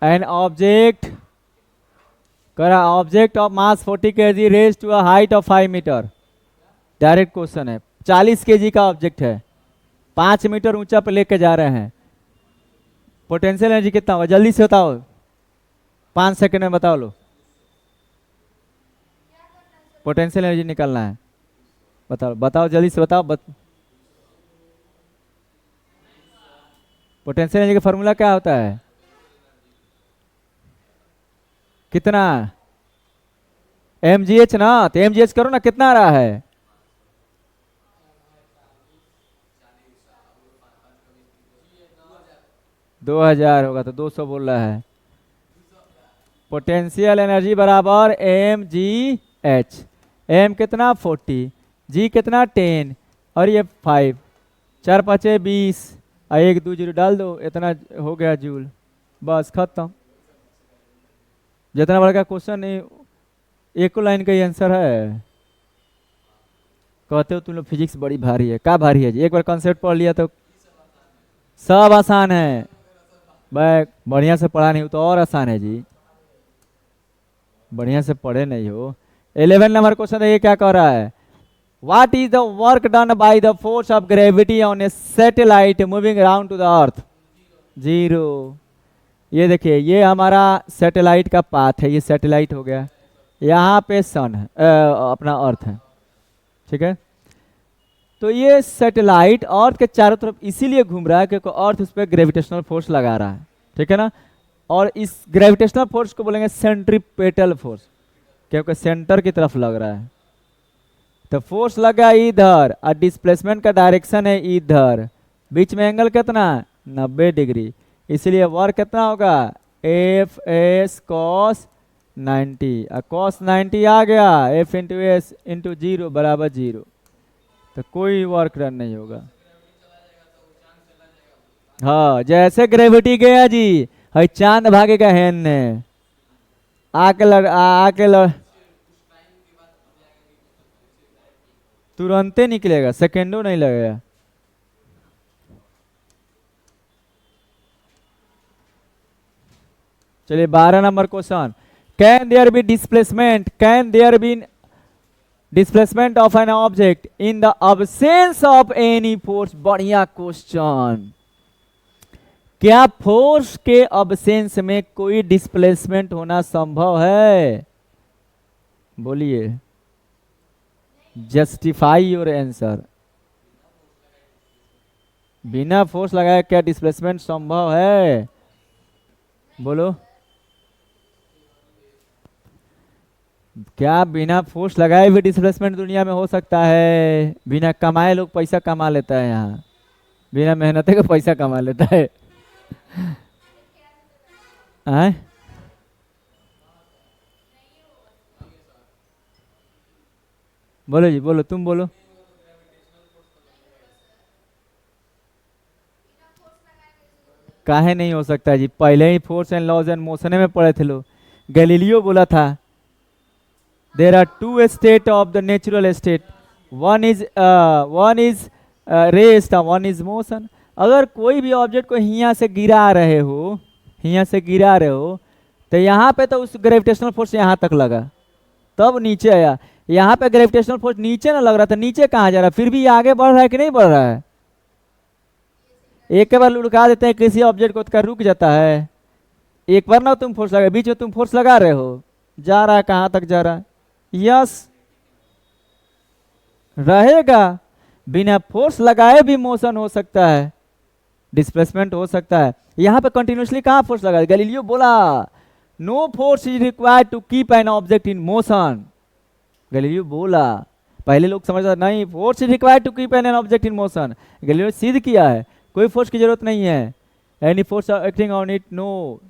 S1: एन ऑब्जेक्ट करा, object of mass 40 kg raise to a height of 5 metre. Direct question है, 40 kg का ऑब्जेक्ट है, 5 मीटर ऊंचा पे लेके जा रहे हैं। पोटेंशियल एनर्जी कितना होगा, जल्दी से बताओ, 5 सेकंड में बताओ लो। पोटेंशियल एनर्जी निकालना है, बताओ बताओ जल्दी से बताओ। पोटेंशियल एनर्जी का फॉर्मूला क्या होता है? कितना? mgh ना, तो mgh करो ना, कितना आ रहा है? दो 2000 होगा, तो 200 बोल रहा है। पोटेंशियल एनर्जी बराबर mgh, m कितना 40, g कितना 10, और ये 5, 4 5 20, 1 2 जीरो डाल दो, इतना हो गया जूल, बस खत्म। जितना बड़ा क्वेश्चन नहीं, एक लाइन का ही आंसर है। कहते हो तुम लोग फिजिक्स बड़ी भारी है, क्या भारी है जी? एक बार कॉन्सेप्ट पढ़ लिया तो सब आसान है। मैं बढ़िया से पढ़ा नहीं हूँ तो और आसान है जी, बढ़िया से पढ़े नहीं हो। 11 नंबर क्वेश्चन ये क्या कह रहा है? What is the work done by the force of gravity on a satellite moving around to the earth? 0। ये देखिए, ये हमारा सैटेलाइट का पाथ है, ये सैटेलाइट हो गया, यहाँ पे सन है, अपना अर्थ है, ठीक है? तो ये सैटेलाइट अर्थ के चारों तरफ इसीलिए घूम रहा है क्योंकि अर्थ उस पर ग्रेविटेशनल फोर्स लगा रहा है, ठीक है ना? और इस ग्रेविटेशनल फोर्स को बोलेंगे सेंट्रीपेटल फोर्स, क्योंकि सेंटर की तरफ लग रहा है। तो फोर्स लगा इधर और डिस्प्लेसमेंट का डायरेक्शन है इधर, बीच में एंगल कितना? 90 डिग्री, इसलिए वर्क कितना होगा? एफ एस कॉस 90, और कॉस 90 आ गया, एफ इंटू एस इंटू 0 बराबर 0, तो कोई वर्क डन नहीं होगा। हाँ, जैसे ग्रेविटी गया जी, है चांद भागेगा हैन ने, आके लड़ तुरंते निकलेगा, सेकेंडो नहीं लगेगा। चलिए 12 number question, can there be displacement, can there be displacement of an object in the absence of any force? बढ़िया क्वेश्चन। क्या फोर्स के अब्सेंस में कोई डिस्प्लेसमेंट होना संभव है? बोलिए, जस्टिफाई योर आंसर। बिना फोर्स लगाए क्या डिस्प्लेसमेंट संभव है? बोलो, क्या बिना फोर्स लगाए भी डिस्प्लेसमेंट दुनिया में हो सकता है? बिना कमाए लोग पैसा कमा लेता है यहाँ, बिना मेहनत के पैसा कमा लेता है। आय? बोलो जी, बोलो, तुम बोलो। काहे नहीं हो सकता जी? पहले ही force and laws and motion में पढ़े थे लोग। गैलीलियो बोला था there are two state of the natural state, one is rest, one is motion. अगर कोई भी ऑब्जेक्ट को हिया से गिरा रहे हो, हिया से गिरा रहे हो, तो यहाँ पे तो उस ग्रेविटेशनल फोर्स यहाँ तक लगा, तब नीचे आया। यहाँ पे ग्रेविटेशनल फोर्स नीचे ना लग रहा था, नीचे कहाँ जा रहा है? फिर भी ये आगे बढ़ रहा है कि नहीं बढ़ रहा है? एक के बार लुढ़का देते हैं किसी ऑब्जेक्ट को तो क्या रुक जाता है? एक बार ना तुम फोर्स लगा, बीच में तुम फोर्स लगा रहे हो, जा रहा है, कहाँ तक जा रहा है? यस, रहेगा। बिना फोर्स लगाए भी मोशन हो सकता है, डिस्प्लेसमेंट हो सकता है। यहाँ पे कंटिन्यूसली कहाँ फोर्स लगा? गैलीलियो बोला no force is required to keep an object in motion. Galileo बोला, पहले लोग समझता नहीं force is required to keep an object in motion. Galileo सिद्ध किया है कोई फोर्स की जरूरत नहीं है। Any force acting on it, no.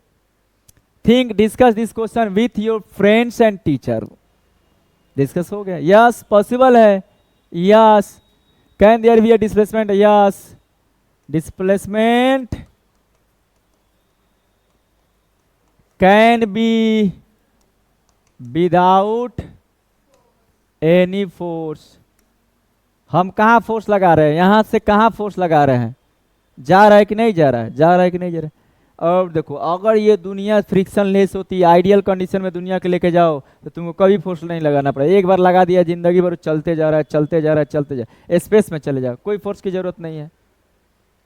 S1: Think, discuss this question with your friends and teacher. Discuss हो गया? यस, पॉसिबल है। Yes, can there be a displacement? Yes, displacement can be without any force. हम कहाँ force लगा रहे हैं? यहां से कहाँ फोर्स लगा रहे हैं? जा रहा है कि नहीं जा रहा है? जा रहा है कि नहीं जा रहा है? और देखो, अगर ये दुनिया फ्रिक्शन लेस होती, आइडियल कंडीशन में दुनिया के लेके जाओ, तो तुमको कभी फोर्स नहीं लगाना पड़ेगा। एक बार लगा दिया, जिंदगी भर चलते जा रहा है, चलते जा रहा है, चलते जा, स्पेस में चले जाओ, कोई फोर्स की जरूरत नहीं है।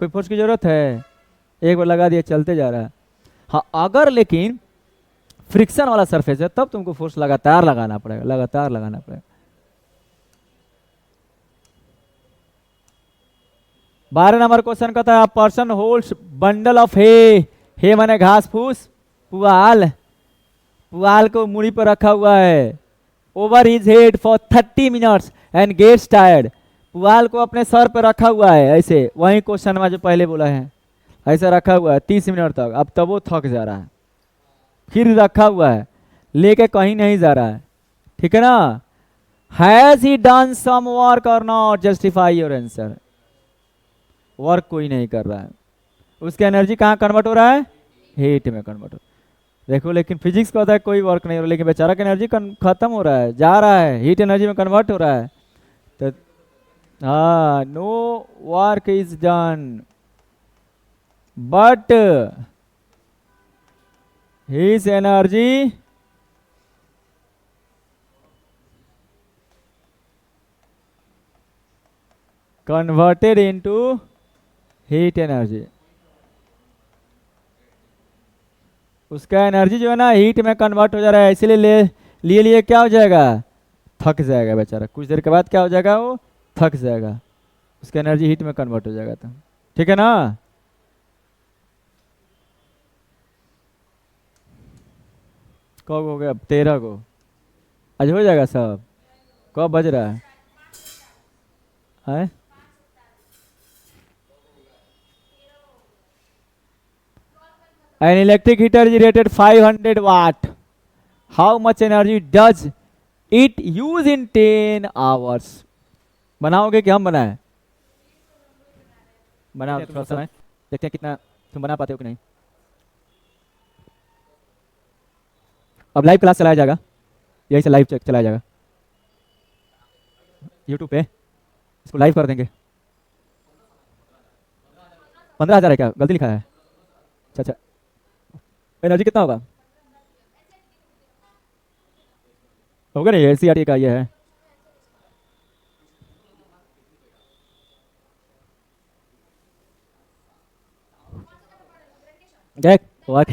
S1: कोई फोर्स की जरूरत है? एक बार लगा दिया, चलते जा रहा है। हाँ, अगर लेकिन फ्रिक्शन वाला सरफेस है, तब तुमको फोर्स लगातार लगाना पड़ेगा, लगातार लगाना पड़ेगा। 12 नंबर क्वेश्चन कहता है पर्सन होल्ड्स बंडल ऑफ हे माने घास फूस, पुआल, पुआल को मुड़ी पर रखा हुआ है, over his head for 30 minutes and gets tired. पुआल को अपने सर पर रखा हुआ है ऐसे, वही क्वेश्चन में जो पहले बोला है, ऐसा रखा हुआ है 30 मिनट तक। अब तब वो थक जा रहा है, फिर रखा हुआ है, लेके कहीं नहीं जा रहा है, ठीक है ना? Has he done some work और not? Justify your answer. Work कोई नहीं कर रहा है, उसकी एनर्जी कहाँ कन्वर्ट हो रहा है? हीट में कन्वर्ट हो। देखो, लेकिन फिजिक्स का होता है कोई वर्क नहीं हो रहा, लेकिन बेचारा का एनर्जी खत्म हो रहा है, जा रहा है, हीट एनर्जी में कन्वर्ट हो रहा है। तो हाँ, no work is done but his energy converted into heat energy. उसका एनर्जी जो है ना हीट में कन्वर्ट हो जा रहा है, इसीलिए लिए लिए क्या हो जाएगा? थक जाएगा बेचारा, कुछ देर के बाद क्या हो जाएगा? वो थक जाएगा, उसका एनर्जी हीट में कन्वर्ट हो जाएगा। तो ठीक है ना? कब हो गया? 13 को आज हो जाएगा सब। कब बज रहा है? An electric heater is rated 500 watt. How much energy does it use in 10 hours? बनाओगे कि हम बनाए? बनाओ थोड़ा समय, देखते हैं कितना तुम बना पाते हो कि नहीं। अब लाइव क्लास चलाया जाएगा, यही से लाइव चलाया जाएगा यूट्यूब पे, इसको लाइव कर देंगे। 15,000 है क्या? गलती लिखा है। अच्छा अच्छा, एनर्जी कितना होगा? होगा नहीं, एनसीईआरटी का ये है। देख और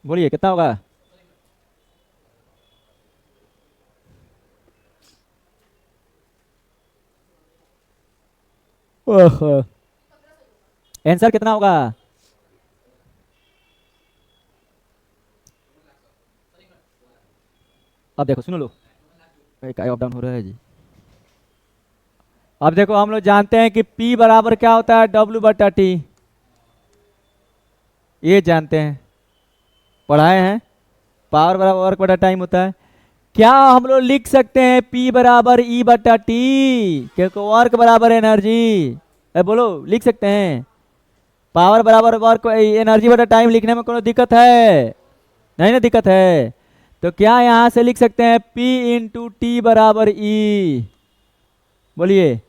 S1: बोलिए कितना होगा? ओहो, आंसर कितना होगा? अब देखो सुनो लो, अप डाउन हो रहा है जी। अब देखो हम लोग जानते हैं कि P बराबर क्या होता है, W/T, ये जानते हैं, पढ़ाए हैं। पावर बराबर वर्क बटा टाइम होता है। क्या हम लोग लिख सकते हैं P बराबर E/T, क्योंकि वर्क बराबर एनर्जी, बोलो लिख सकते हैं? पावर बराबर वर्क एनर्जी बटा टाइम लिखने में कोई दिक्कत है? नहीं ना दिक्कत है। तो क्या यहां से लिख सकते हैं P इंटू टी बराबर E? बोलिए।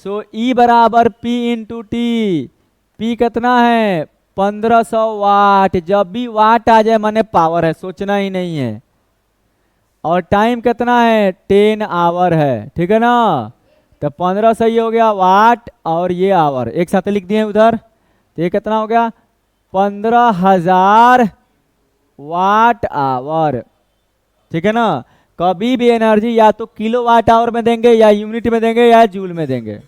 S1: सो E बराबर P इंटू टी। P कितना है? 1500 वाट। जब भी वाट आ जाए माने पावर है, सोचना ही नहीं है। और टाइम कितना है? 10 आवर है, ठीक है ना? तो 15 सही हो गया वाट, और ये आवर एक साथ लिख दिए उधर, तो ये कितना हो गया? 15,000 वाट आवर, ठीक है ना? कभी भी एनर्जी या तो किलो वाट आवर में देंगे, या यूनिट में देंगे, या जूल में देंगे,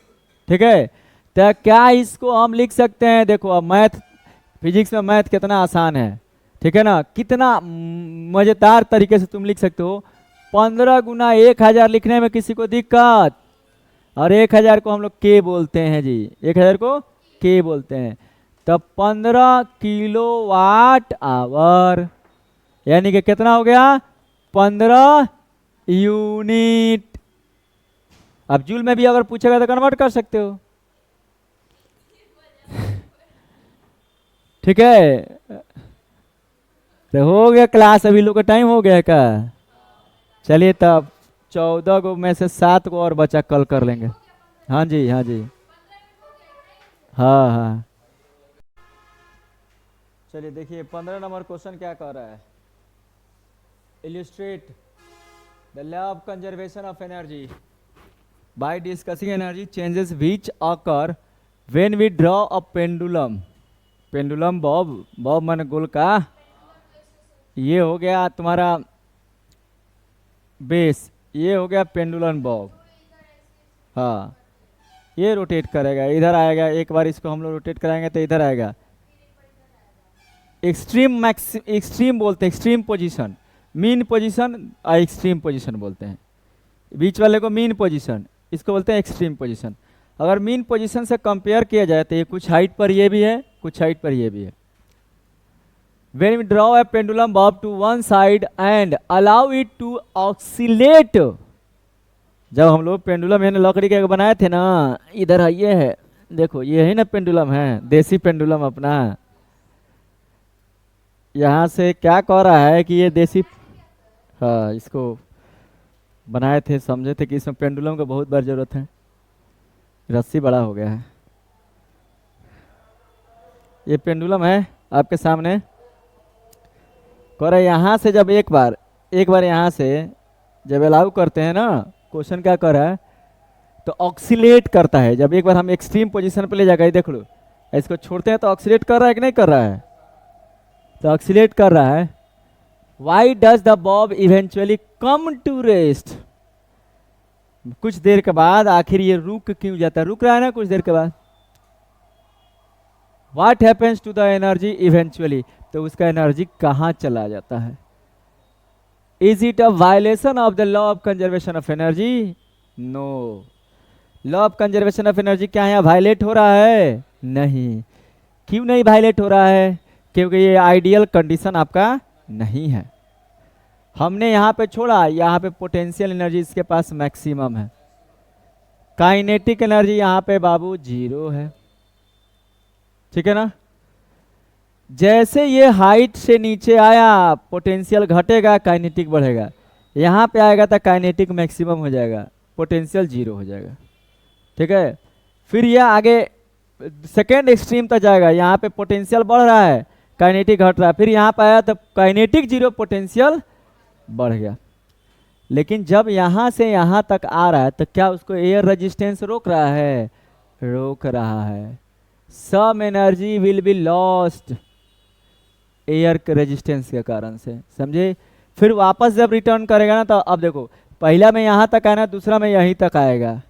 S1: ठीक है? तो क्या इसको हम लिख सकते हैं? देखो अब मैथ, फिजिक्स में मैथ कितना आसान है, ठीक है ना? कितना मजेदार तरीके से तुम लिख सकते हो। 15 गुना 1000 लिखने में किसी को दिक्कत? और 1000 को हम लोग के बोलते हैं जी, 1000 को के बोलते हैं। तब 15 किलो वाट आवर, यानी कि कितना हो गया? 15 यूनिट। अब जूल में भी अगर पूछेगा तो कन्वर्ट कर सकते हो, ठीक है? तो हो गया क्लास, अभी लोग का टाइम हो गया का? चलिए तब 14 को में से 7 को और बचा, कल कर लेंगे। हाँ जी, हाँ जी, हाँ हाँ। चलिए देखिए 15 नंबर क्वेश्चन क्या कह रहा है। Illustrate the law of conservation of energy by discussing energy changes which occur when we draw a pendulum. Pendulum bob, bob माने गोल का, ये हो गया तुम्हारा बेस, ये हो गया पेंडुलम बॉब। हाँ, ये रोटेट करेगा, इधर आएगा, एक बार इसको हम लोग रोटेट कराएंगे तो इधर आएगा। एक्सट्रीम एक्सट्रीम बोलते हैं, एक्सट्रीम पोजीशन, मीन पोजीशन और एक्सट्रीम पोजीशन बोलते हैं। बीच वाले को मीन पोजीशन, इसको बोलते हैं एक्सट्रीम पोजीशन। अगर मीन पोजीशन से कंपेयर किया जाए तो ये कुछ हाइट पर ये भी है, कुछ हाइट पर ये भी है। When we draw a pendulum bob to one side and allow it to oscillate, जब हम लोग पेंडुलम यानी लकड़ी के बनाए थे ना, इधर ये है, देखो ये है ना पेंडुलम है, देसी पेंडुलम अपना। यहाँ से क्या कह रहा है कि ये देसी, हाँ इसको बनाए थे, समझे थे कि इसमें पेंडुलम का बहुत बार जरूरत है, रस्सी बड़ा हो गया है। ये पेंडुलम है आपके सामने, कह रहा है यहाँ से जब एक बार यहाँ से जब अलाउ करते हैं ना, क्वेश्चन क्या कर रहा है, तो ऑक्सीलेट करता है। जब एक बार हम एक्सट्रीम पोजीशन पे ले जाकर देख लो, इसको छोड़ते हैं तो ऑक्सीलेट कर रहा है कि नहीं कर रहा है? तो ऑक्सीलेट कर रहा है। Why does the bob eventually come to rest, कुछ देर के बाद आखिर ये रुक क्यों जाता है? रुक रहा है ना कुछ देर के बाद। What happens to the energy eventually, तो उसका एनर्जी कहाँ चला जाता है? Is it a violation of the law of conservation of energy? No. Law of conservation of energy क्या यहाँ वायलेट हो रहा है? नहीं। क्यों नहीं वायलेट हो रहा है? क्योंकि ये आइडियल कंडीशन आपका नहीं है। हमने यहाँ पे छोड़ा, यहाँ पे पोटेंशियल एनर्जी इसके पास मैक्सिमम है, काइनेटिक एनर्जी यहाँ पे बाबू 0 है, ठीक है ना? जैसे ये हाइट से नीचे आया पोटेंशियल घटेगा, काइनेटिक बढ़ेगा, यहाँ पे आएगा तो काइनेटिक मैक्सिमम हो जाएगा, पोटेंशियल 0 हो जाएगा, ठीक है? फिर यह आगे सेकेंड एक्सट्रीम तक जाएगा, यहाँ पे पोटेंशियल बढ़ रहा है, काइनेटिक घट रहा है, फिर यहाँ पे आया तो काइनेटिक 0, पोटेंशियल बढ़ गया। लेकिन जब यहाँ से यहाँ तक आ रहा है तो क्या उसको एयर रेजिस्टेंस रोक रहा है? रोक रहा है। Some energy will be lost air resistance के कारण से, समझे? फिर वापस जब रिटर्न करेगा ना, तो अब देखो पहला में यहाँ तक आना, दूसरा में यहीं तक आएगा,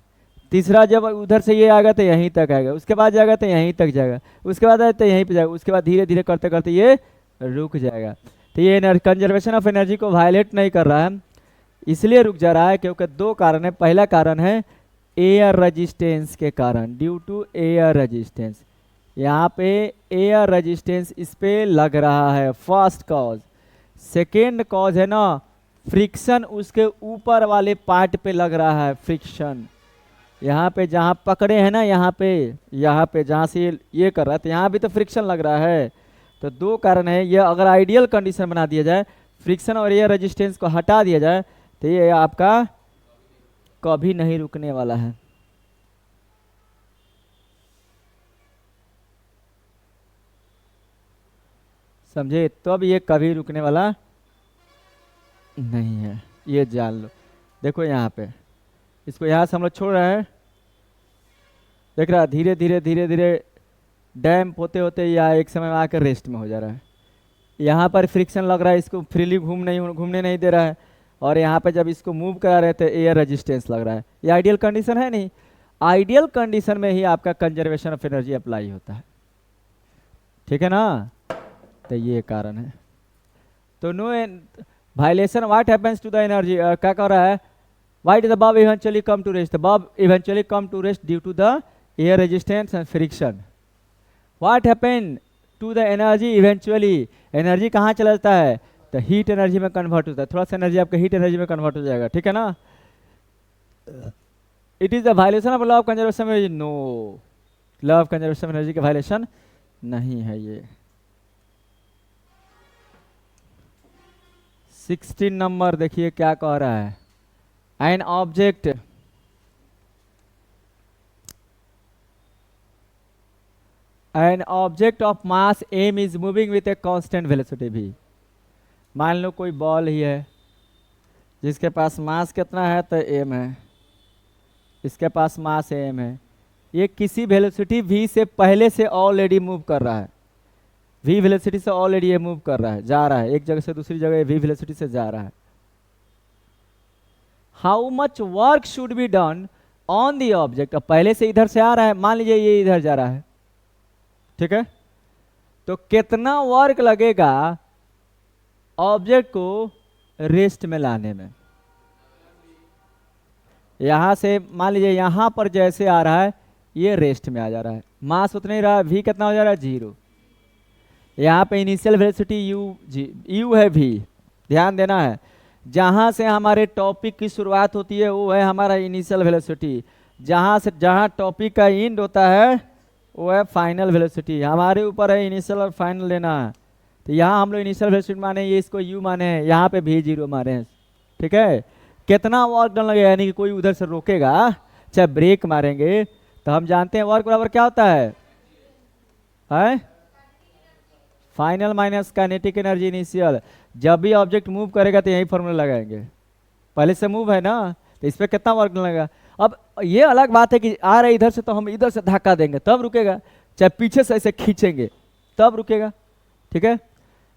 S1: तीसरा जब उधर से ये आएगा तो यहीं तक आएगा, उसके बाद जाएगा तो यहीं तक जाएगा, उसके बाद आएगा तो यहीं पे जाएगा, उसके बाद धीरे धीरे करते करते ये रुक जाएगा। तो ये कंजर्वेशन ऑफ एनर्जी को वायलेट नहीं कर रहा है, इसलिए रुक जा रहा है क्योंकि दो कारण है। पहला कारण है एयर रेजिस्टेंस के कारण, ड्यू टू एयर रेजिस्टेंस। यहाँ पे एयर रेजिस्टेंस इस पे लग रहा है, फर्स्ट कॉज। सेकेंड कॉज है ना फ्रिक्शन, उसके ऊपर वाले पार्ट पे लग रहा है फ्रिक्शन। यहाँ पे जहाँ पकड़े हैं ना, यहाँ पे जहाँ से ये कर रहा है तो यहाँ भी तो फ्रिक्शन लग रहा है। तो दो कारण है। ये अगर आइडियल कंडीशन बना दिया जाए, फ्रिक्शन और एयर रेजिस्टेंस को हटा दिया जाए, तो ये आपका कभी नहीं रुकने वाला है। समझे? तो अब ये कभी रुकने वाला नहीं है, ये जान लो। देखो यहाँ पे इसको यहाँ से हम लोग छोड़ रहे हैं, देख रहा है धीरे धीरे धीरे धीरे डैम्प होते होते या एक समय में आकर रेस्ट में हो जा रहा है। यहाँ पर फ्रिक्शन लग रहा है, इसको फ्रीली घूमने नहीं दे रहा है, और यहाँ पे जब इसको मूव करा रहे थे एयर रेजिस्टेंस लग रहा है। ये आइडियल कंडीशन है नहीं? आइडियल कंडीशन में ही आपका कंजर्वेशन ऑफ एनर्जी अप्लाई होता है, ठीक है ना? तो ये कारण है। तो no violation, what happens to the energy, क्या कह रहा है? Why did the bulb eventually come to rest? The bulb eventually come to rest due to the air resistance and friction. What happened to the energy eventually? Energy कहाँ चला जाता है? तो heat energy में कन्वर्ट होता है। थोड़ा सा एनर्जी आपका हीट एनर्जी में कन्वर्ट हो जाएगा, ठीक है ना? It is the violation of law of conservation energy? No, law of conservation energy का वायलेशन नहीं है ये। 16 नंबर देखिए क्या कह रहा है। An object of mass m is moving with a constant velocity v। मान लो कोई बॉल ही है जिसके पास मास कितना है? तो m है, इसके पास मास m है। ये किसी वेलोसिटी v से पहले से ऑलरेडी मूव कर रहा है, v वेलोसिटी से ऑलरेडी ये मूव कर रहा है, जा रहा है एक जगह से दूसरी जगह, v वेलोसिटी से जा रहा है। How much work should be done on the object? अब पहले से इधर से आ रहा है, मान लीजिए ये इधर जा रहा है, ठीक है? तो कितना वर्क लगेगा ऑब्जेक्ट को रेस्ट में लाने में? यहां से मान लीजिए यहां पर जैसे आ रहा है ये रेस्ट में आ जा रहा है, मास उतना ही रहा, v कितना हो जा रहा है? 0। यहाँ पे इनिशियल वेलोसिटी u है, v ध्यान देना है। जहाँ से हमारे टॉपिक की शुरुआत होती है वो है हमारा इनिशियल वेलोसिटी, जहाँ टॉपिक का एंड होता है वो है फाइनल वेलोसिटी। हमारे ऊपर है इनिशियल और फाइनल लेना है। तो यहाँ हम लोग इनिशियल वेलोसिटी माने, ये इसको u माने हैं, यहाँ पे भी 0 माने हैं, ठीक है? कितना वर्क डन लगेगा? यानी कि कोई उधर से रोकेगा, चाहे ब्रेक मारेंगे, तो हम जानते हैं वर्क बराबर क्या होता है? Final minus kinetic energy initial. जब भी ऑब्जेक्ट मूव करेगा तो यही फॉर्मूला लगाएंगे, पहले से मूव है ना, तो इस पर कितना वर्क लगेगा? अब ये अलग बात है कि आ रहा है इधर से तो हम इधर से धक्का देंगे तब रुकेगा, चाहे पीछे से ऐसे खींचेंगे तब रुकेगा, ठीक है?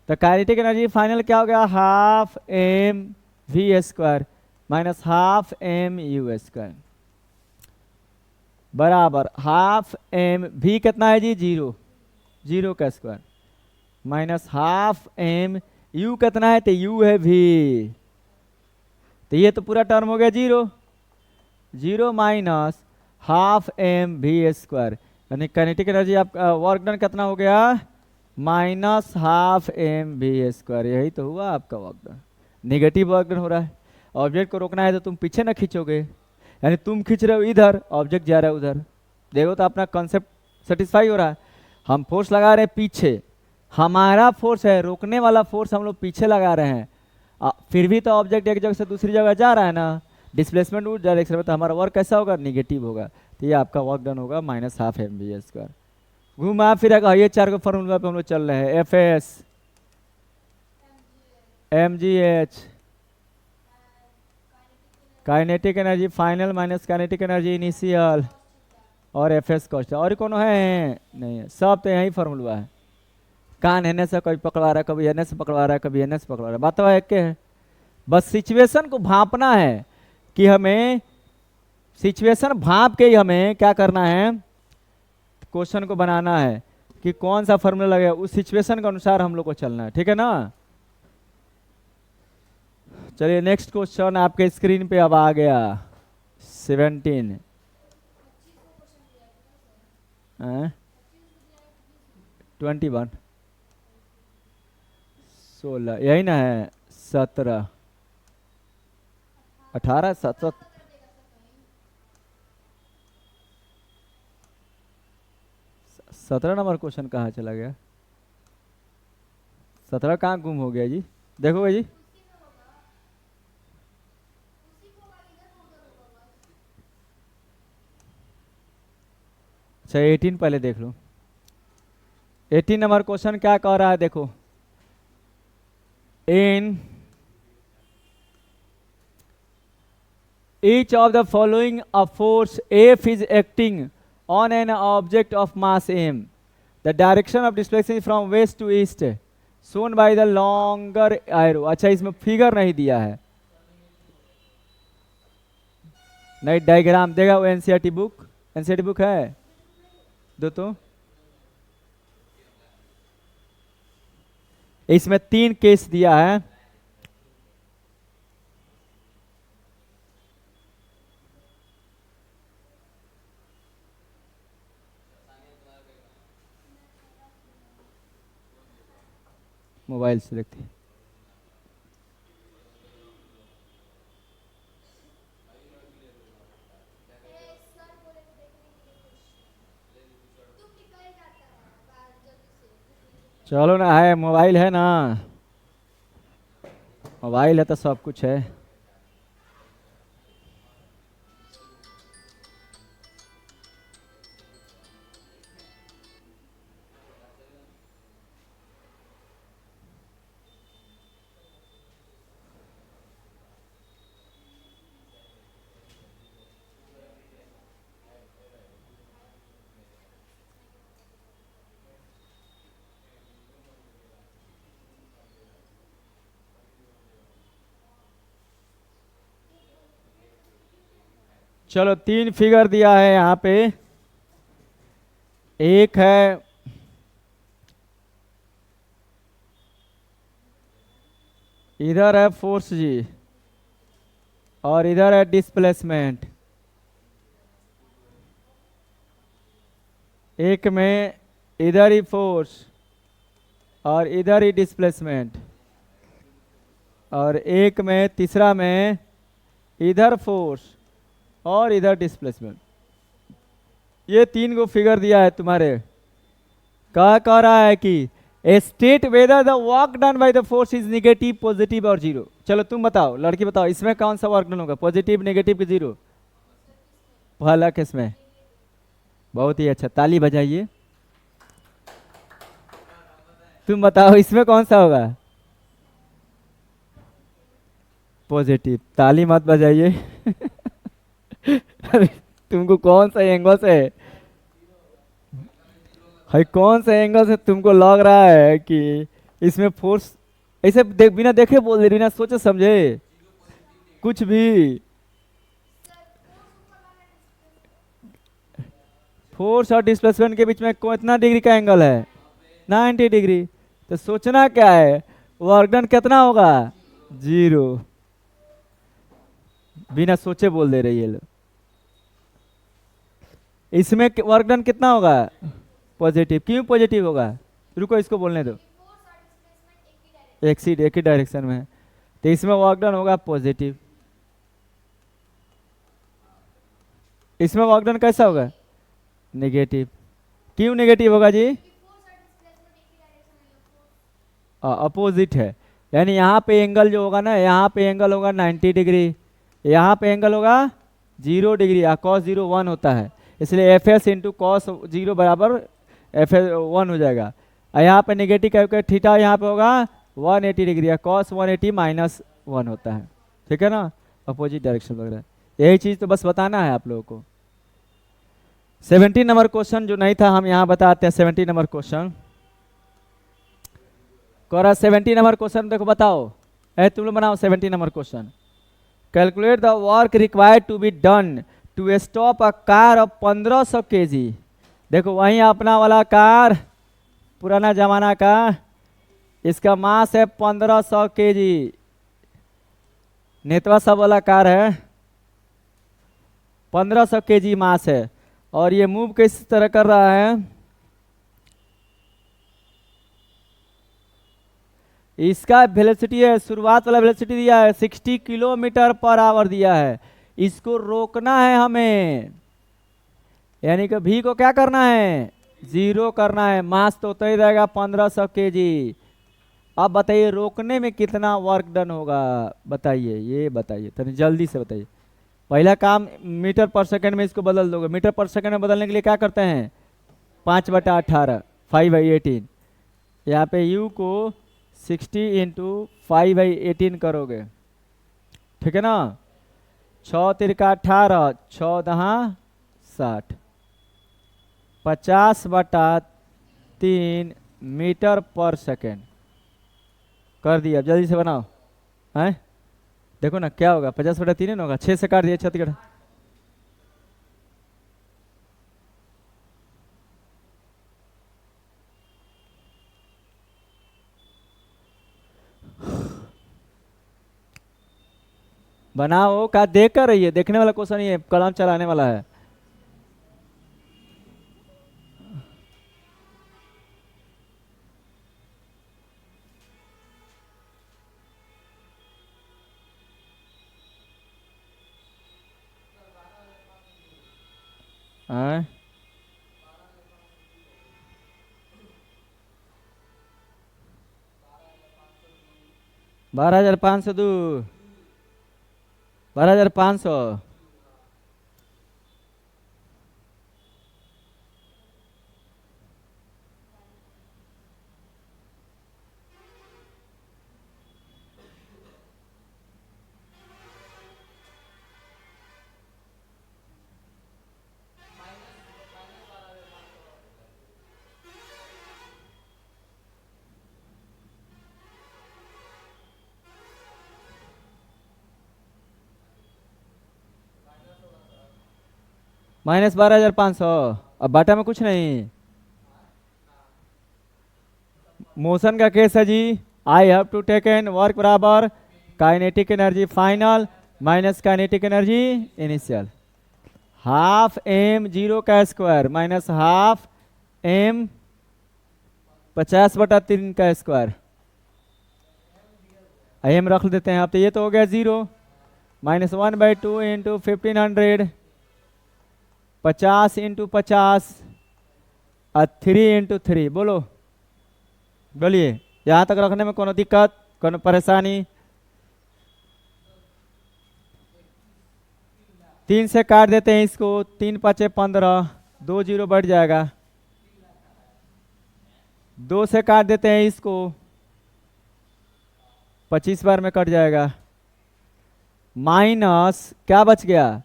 S1: तो काइनेटिक एनर्जी फाइनल क्या हो गया? Half m v square minus half m u square बराबर हाफ m v कितना है जी? 0 का square minus half m u कितना है? तो u है v। तो ये तो पूरा टर्म हो गया 0 minus half m v square, यानी काइनेटिक एनर्जी आपका वर्क डन कितना हो गया? Minus half m v square. यही तो हुआ आपका work done, negative work done हो रहा है। ऑब्जेक्ट को रोकना है तो तुम पीछे ना खींचोगे, यानी तुम खींच रहे हो इधर, ऑब्जेक्ट जा रहा है उधर। देखो तो अपना कॉन्सेप्ट सेटिस्फाई हो रहा है। हम फोर्स लगा रहे हैं पीछे, हमारा फोर्स है, रोकने वाला फोर्स हम लोग पीछे लगा रहे हैं, फिर भी तो ऑब्जेक्ट एक जगह से दूसरी जगह जा रहा है ना, डिस्प्लेसमेंट उस डायरेक्शन में, तो हमारा वर्क कैसा होगा? निगेटिव होगा। तो ये आपका वर्क डन होगा minus half m v square. घूमा फिर ये 4 को फॉर्मूला पे हम लोग चल रहे हैं, F S M G H kinetic energy final minus kinetic energy initial, और एफ एस कॉस्ट। और कौन है? नहीं है, सब तो यही फॉर्मूला है। कान एन से कभी पकड़वा रहा है, कभी एन से पकड़वा रहा है, कभी एन से पकड़वा रहा है, बात तो एक के है। बस सिचुएशन को भांपना है कि हमें सिचुएशन भाप के ही हमें क्या करना है, क्वेश्चन को बनाना है कि कौन सा फॉर्मूला लगेगा, उस सिचुएशन के अनुसार हम लोग को चलना है, ठीक है ना। चलिए नेक्स्ट क्वेश्चन आपके स्क्रीन पे अब आ गया 17। 21 16 यही ना है, 17 18 17 17 नंबर क्वेश्चन कहाँ चला गया, 17 कहाँ गुम हो गया जी, देखोगे जी। अच्छा 18 पहले देख लो, 18 नंबर क्वेश्चन क्या कह रहा है, देखो इन each of the following a force F is acting on an object of mass m. The direction of displacement is from west to east shown by the longer arrow. अच्छा इसमें figure नहीं दिया है, नहीं डायग्राम देगा वो, NCERT book है दो तो। इसमें 3 केस दिया है, मोबाइल से देखते हैं। चलो ना, है मोबाइल है ना, मोबाइल है तो सब कुछ है। चलो 3 फिगर दिया है यहाँ पे, एक है इधर है फोर्स जी, और इधर है डिस्प्लेसमेंट। एक में इधर ही फोर्स और इधर ही डिस्प्लेसमेंट, और एक में तीसरा में इधर फोर्स और इधर डिस्प्लेसमेंट। ये 3 को फिगर दिया है तुम्हारे, क्या कह रहा है कि state whether the work done by the force is negative positive और जीरो। चलो तुम बताओ, लड़की बताओ, इसमें कौन सा वर्क डन होगा, पॉजिटिव नेगेटिव की जीरो? पहला किस में? बहुत ही अच्छा, ताली बजाइए। तुम बताओ इसमें कौन सा होगा? पॉजिटिव। ताली मत बजाइए तुमको कौन सा एंगल से है, कौन सा एंगल से तुमको लग रहा है कि इसमें फोर्स? ऐसे बिना देखे बोल दे, बिना सोचे समझे कुछ भी। फोर्स और डिस्प्लेसमेंट के बीच में कितना डिग्री का एंगल है? 90 डिग्री। तो सोचना क्या है, वर्क डन कितना होगा? 0। बिना सोचे बोल दे रही है लोग। इसमें वर्क डन कितना होगा? पॉजिटिव। क्यों पॉजिटिव होगा? रुको इसको बोलने दो। एक ही डायरेक्शन में है, तो इसमें वर्क डन होगा पॉजिटिव। इसमें वर्क डन कैसा होगा? नेगेटिव। क्यों नेगेटिव होगा जी? अपोजिट है, यानी यहाँ पे एंगल जो होगा ना, यहाँ पे एंगल होगा 90 डिग्री, यहाँ पे एंगल होगा 0 डिग्री। cos 0 1 होता है, इसलिए एफ एस इंटू कॉस 0 बराबर एफ एस 1 हो जाएगा। यहाँ पे नेगेटिव करके थीटा यहाँ पे होगा 180 डिग्री, cos 180 माइनस 1 होता है, ठीक है ना, अपोजिट डायरेक्शन वगैरह। यही चीज़ तो बस बताना है आप लोगों को। 17 नंबर क्वेश्चन जो नहीं था हम यहाँ बताते हैं। 17 नंबर क्वेश्चन कोरा 17 नंबर क्वेश्चन देखो, बताओ तुम लोग बनाओ 17 number question. Calculate the work required to be done to stop a car of 1500 kg। देखो वही अपना वाला कार पुराना जमाना का, इसका मास है 1500 kg। नेतवा सब वाला कार है, 1500 kg मास है। और ये मूव किस तरह कर रहा है, इसका वेलोसिटी है, शुरुआत वाला वेलोसिटी दिया है 60 km/h दिया है। इसको रोकना है हमें, यानी कि भी को क्या करना है, जीरो करना है। मास तो उतना ही रहेगा 1500 kg। अब बताइए रोकने में कितना वर्क डन होगा, बताइए, ये बताइए तनी जल्दी से बताइए। पहला काम मीटर पर सेकंड में इसको बदल दोगे। मीटर पर सेकंड में बदलने के लिए क्या करते हैं, 5/18, 5/18। यहाँ पे u को 60 × 5/18 करोगे, ठीक है ना। 6×3 = 18, 6×10 = 60, 50/3 मीटर पर सेकेंड कर दिया। अब जल्दी से बनाओ हैं, देखो ना क्या होगा, 50/3 होगा, 6 से काट दिया, 36। बनाओ, का देख कर रही है, देखने वाला क्वेश्चन नहीं है, कलम चलाने वाला है। हैं? 12,502, 12,500। -12,500। अब बाटा में कुछ नहीं, मोशन का केस है जी। I have to take an work बराबर kinetic energy final minus kinetic energy initial. Half m 0 का स्क्वायर माइनस हाफ m 50/3 का स्क्वायर। m रख देते हैं आप, तो ये तो हो गया 0। -1/2 × 1500, 50 × 50 और 3 × 3। बोलो बोलिए, यहाँ तक रखने में कोनो दिक्कत, कोनो परेशानी? 3 से काट देते हैं इसको, 3×5 = 15, 2 0 बढ़ जाएगा। 2 से काट देते हैं इसको, 25 बार में कट जाएगा। माइनस क्या बच गया,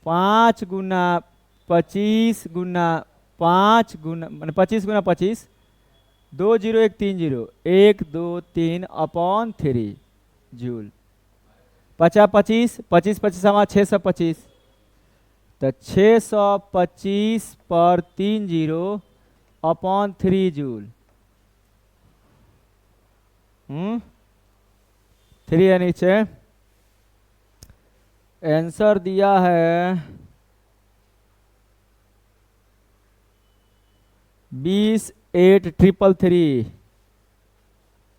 S1: 5 × 25 × 5 × 25 × 2 0 1 3 0 1 2 3/3 जूल। 50 25 25 625, तो 625/3 जूल। 3 है नीचे। आंसर दिया है 20,833।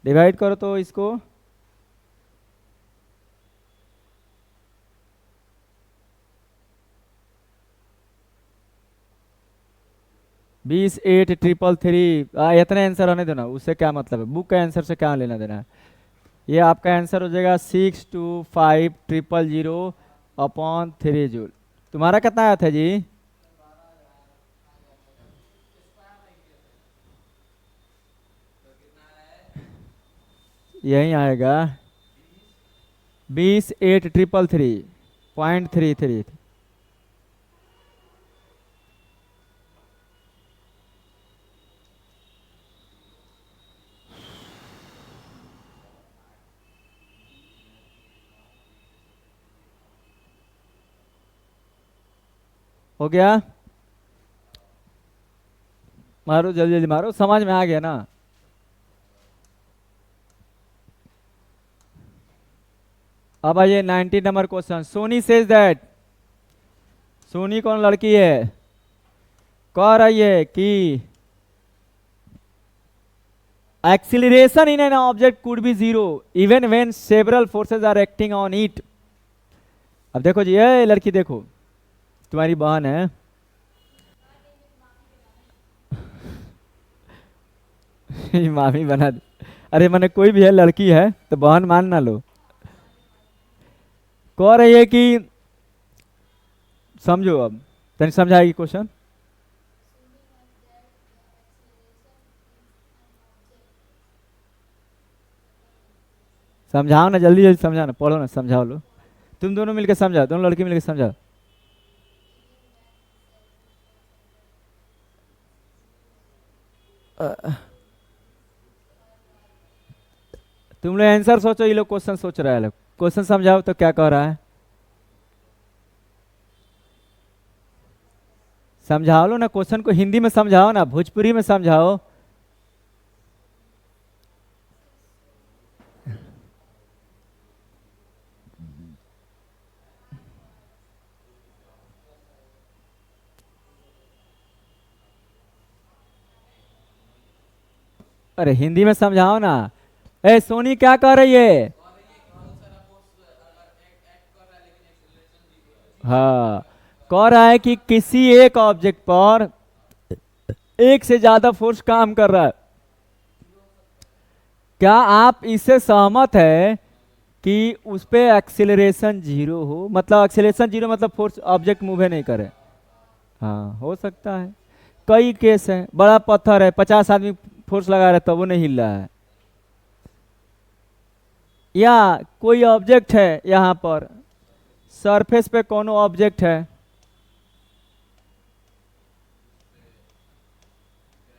S1: डिवाइड करो तो इसको, 20,833। इतने आंसर होने देना, उससे क्या मतलब है, बुक का आंसर से क्या लेना देना है। ये आपका आंसर हो जाएगा 625,000/3 जूल। तुम्हारा कितना आया था जी? यही आएगा 20,833.33। हो गया? मारो जल्दी जल्दी मारो, समझ में आ गया ना? अब आइए 19 number question. Soni says that, Soni कौन लड़की है? कह रही है कि acceleration in an object could be zero even when several forces are acting on it. अब देखो जी, ये लड़की देखो, तुम्हारी बहन है। मामी बना दे। अरे मैंने कोई भी है, लड़की है तो बहन मान ना लो। कह रही है कि समझो, अब तनी समझाएगी क्वेश्चन। समझाओ ना, जल्दी जल्दी समझाओ ना, पढ़ो ना, समझाओ लो। तुम दोनों मिलकर समझाओ, दोनों लड़की मिलकर समझाओ। तुम लोग आंसर सोचो, ये लोग क्वेश्चन सोच रहा है। लोग क्वेश्चन समझाओ तो क्या कह रहा है, समझाओ लो ना क्वेश्चन को, हिंदी में समझाओ ना, भोजपुरी में समझाओ। अरे हिंदी में समझाओ ना। ए सोनी क्या कह रही है? हाँ, कह रहा है कि किसी एक ऑब्जेक्ट पर एक से ज्यादा फोर्स काम कर रहा है। क्या आप इससे सहमत है कि उस पे एक्सीलरेशन जीरो हो? मतलब एक्सीलरेशन जीरो मतलब फोर्स, ऑब्जेक्ट मूव नहीं करे। हाँ हो सकता है, कई केस है। बड़ा पत्थर है, 50 आदमी फोर्स लगा रहे हैं तब वो नहीं हिल रहा है। या कोई ऑब्जेक्ट है यहाँ पर, सरफेस पे कौन ऑब्जेक्ट है,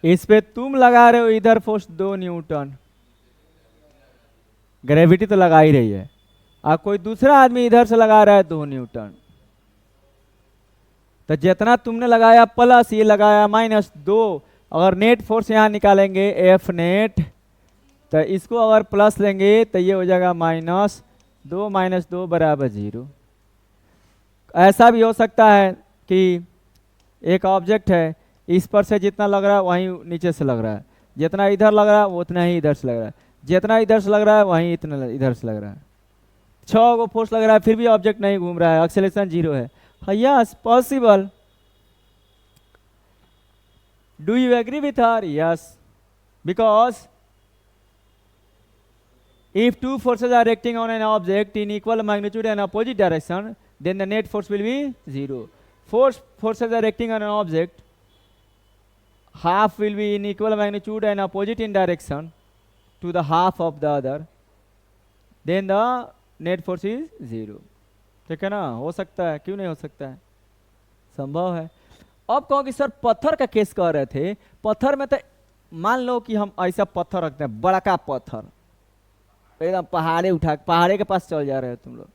S1: इस पे तुम लगा रहे हो इधर फोर्स 2 न्यूटन, ग्रेविटी तो लगा ही रही है, और कोई दूसरा आदमी इधर से लगा रहा है 2 न्यूटन। तो जितना तुमने लगाया प्लस ये लगाया -2, अगर नेट फोर्स यहाँ निकालेंगे एफ नेट, तो इसको अगर प्लस लेंगे तो ये हो जाएगा -2 बराबर 0। ऐसा भी हो सकता है कि एक ऑब्जेक्ट है, इस पर से जितना लग रहा है वहीं नीचे से लग रहा है, जितना इधर लग रहा है वो उतना ही इधर से लग रहा है, जितना इधर से लग रहा है वहीं इतना इधर से लग रहा है। 6 को फोर्स लग रहा है फिर भी ऑब्जेक्ट नहीं घूम रहा है, एक्सेलरेशन 0 है। Yes possible. Do you agree with her? Yes, because if two forces are acting on an object in equal magnitude and opposite direction, then the net force will be 0. Forces are acting on an object, half will be in equal magnitude and opposite in direction to the half of the other, then the net force is 0. ठीक है ना? हो सकता है, क्यों नहीं हो सकता है, संभव है। अब कहो कि सर पत्थर का केस कह रहे थे, पत्थर में तो मान लो कि हम ऐसा पत्थर रखते हैं, बड़ा का पत्थर एकदम पहाड़े उठा, पहाड़े के पास चल जा रहे हो तुम लोग।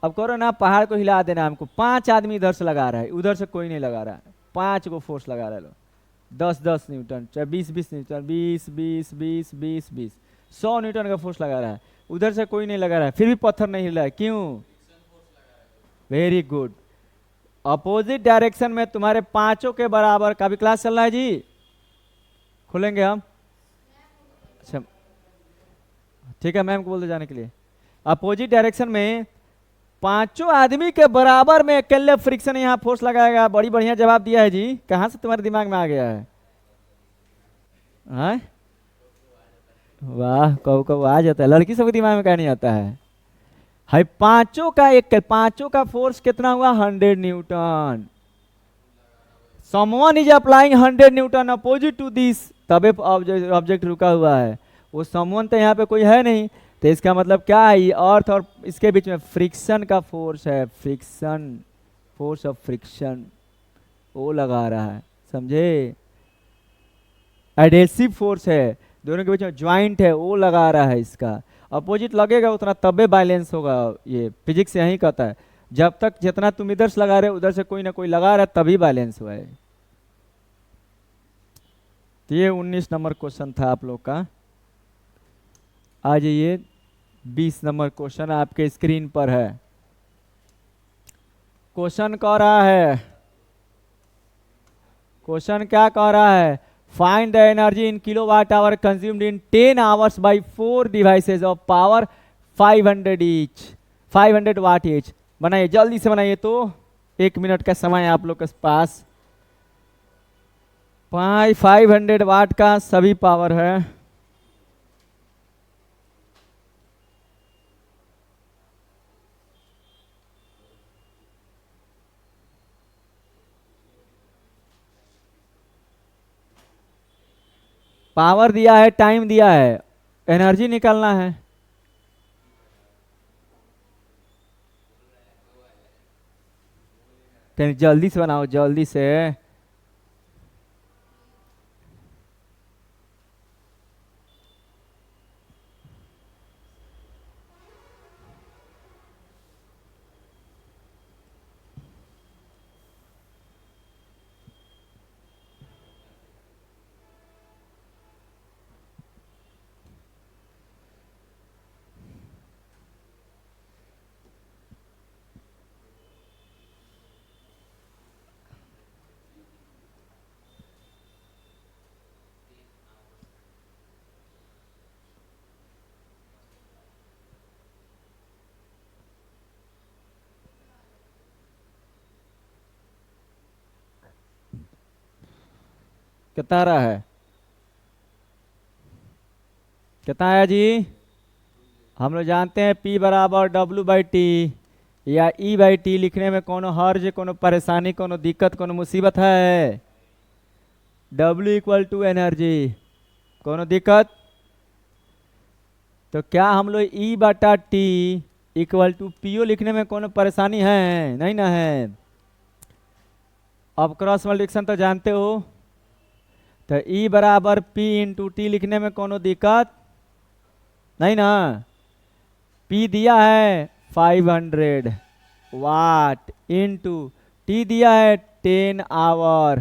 S1: अब करो ना पहाड़ को हिला देना हमको, 5 आदमी इधर से लगा रहा है, उधर से कोई नहीं लगा रहा है, 5 को फोर्स लगा रहे लो, 10 न्यूटन, चाहे 20 न्यूटन, 20 100 न्यूटन का फोर्स लगा रहा है, उधर से कोई नहीं लगा रहा है, फिर भी पत्थर नहीं हिल रहा है, क्यों? Very good. अपोजिट डायरेक्शन में तुम्हारे 5 के बराबर का भी क्लास चल रहा है जी, खोलेंगे हम। अच्छा ठीक है, मैम को बोल दो जाने के लिए। अपोजिट डायरेक्शन में 5 आदमी के बराबर में अकेले फ्रिक्शन यहाँ फोर्स लगाएगा। बड़ी बढ़िया जवाब दिया है जी, कहाँ से तुम्हारे दिमाग में आ गया है? हाँ? वाह, कब कब आ जाता है, लड़की सबके दिमाग में क्या नहीं आता है। हाई 5 का फोर्स कितना हुआ? 100 newton. Someone is applying 100 newton opposite to this, तबे ऑब्जेक्ट रुका हुआ है। वो समवन तो यहाँ पे कोई है नहीं, तो इसका मतलब क्या है, ये अर्थ और इसके बीच में फ्रिक्शन का फोर्स है, फ्रिक्शन, फोर्स ऑफ फ्रिक्शन वो लगा रहा है, समझे? एडेसिव फोर्स है, दोनों के बीच में ज्वाइंट है, वो लगा रहा है। इसका अपोजिट लगेगा उतना तबे बैलेंस होगा, ये फिजिक्स यही कहता है। जब तक जितना तुम इधर से लगा रहे हो उधर से कोई ना कोई लगा रहा है तभी बैलेंस हुआ है। तो ये 19 नंबर क्वेश्चन था आप लोग का। आ जाइए 20 नंबर क्वेश्चन आपके स्क्रीन पर है। क्वेश्चन कह रहा है, क्वेश्चन क्या कह रहा है, find the energy in kilowatt hour consumed in 10 hours by 4 devices of power 500 each, 500 watt each. बनाइए जल्दी से बनाइए, तो 1 मिनट का समय है आप लोग के पास। 500 वाट का सभी पावर है। पावर दिया है, टाइम दिया है, एनर्जी निकालना है। कहीं जल्दी से बनाओ, जल्दी से। कितना आ रहा है, कितना आया जी? हम लोग जानते हैं P बराबर W/T या E/T। लिखने में कोनो हर्ज, कोनो परेशानी, कोनो दिक्कत, कोनो मुसीबत है? W = एनर्जी, कोनो दिक्कत? तो क्या हम लोग E/T = PO लिखने में कोनो परेशानी है? नहीं ना है। अब क्रॉस मल्टीप्लिकेशन तो जानते हो, तो E बराबर P × T लिखने में कोनो दिक्कत नहीं ना। P दिया है 500 वाट इंटू T दिया है 10 आवर।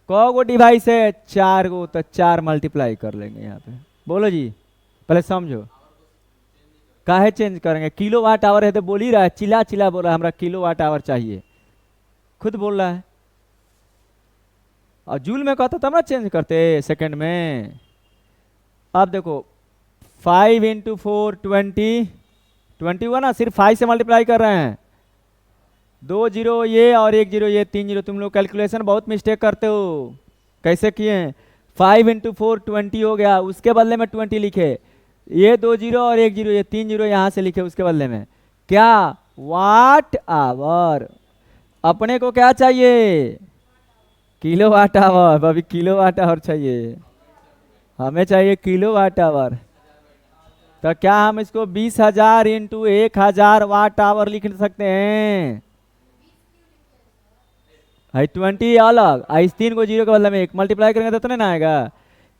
S1: कौ गो डिवाइस है? 4 गो, तो 4 मल्टीप्लाई कर लेंगे यहाँ पे। बोलो जी, पहले समझो। काहे चेंज करेंगे? किलो वाट आवर है तो बोल ही रहा है, चिल्ला चिल्ला बोल रहा है हमरा किलो वाट आवर चाहिए, खुद बोल रहा है। और जूल में कहता तब ना चेंज करते सेकंड में। अब देखो 5 × 4 20, 20 हुआ ना, सिर्फ 5 से मल्टीप्लाई कर रहे हैं। 2 0 ये और 1 0 ये, 3 0। तुम लोग कैलकुलेशन बहुत मिस्टेक करते हो। कैसे किए हैं? 5 × 4 20 हो गया, उसके बदले में 20 लिखे। ये 2 0 और 1 0 ये 3 0 यहाँ से लिखे उसके बदले में। क्या? Watt hour. अपने को क्या चाहिए? Kilo watt hour. अभी किलो वाट आवर चाहिए, हमें चाहिए किलो वाट आवर। तो क्या हम इसको 20,000 × 1,000 वाट आवर लिख सकते हैं? 20 अलग, इस 3 को 0 के बदले में 1 मल्टीप्लाई करेंगे तो नहीं ना आएगा।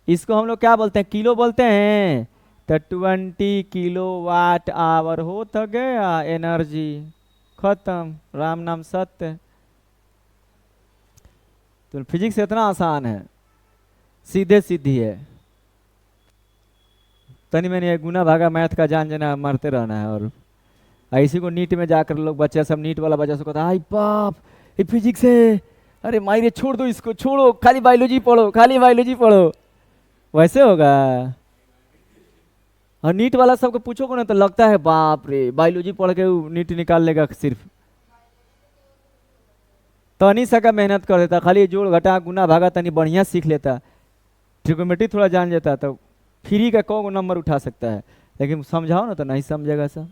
S1: इसको हम लोग क्या बोलते हैं? किलो बोलते हैं। तो 20 किलो वाट आवर हो तो गया एनर्जी, खत्म, राम नाम सत्य। तो फिजिक्स इतना आसान है, सीधे सीधी है। तनी मैंने गुना भागा मैथ का जान जना मारते रहना है। और इसी को नीट में जाकर लोग बच्चे सब, नीट वाला बच्चा सब कहता है बाप ये फिजिक्स है, अरे मायरे छोड़ दो इसको, छोड़ो खाली बायोलॉजी पढ़ो, खाली बायोलॉजी पढ़ो। वैसे होगा। और नीट वाला सबको पूछोगे ना तो लगता है बाप रे बायोलॉजी पढ़ के नीट निकाल लेगा। सिर्फ तनी सा का मेहनत कर देता, खाली जोड़ घटा गुना भागा तनी बढ़िया सीख लेता, ट्रिग्नोमेट्री थोड़ा जान जाता तो फ्री का कौन नंबर उठा सकता है। लेकिन समझाओ ना तो नहीं समझेगा सब।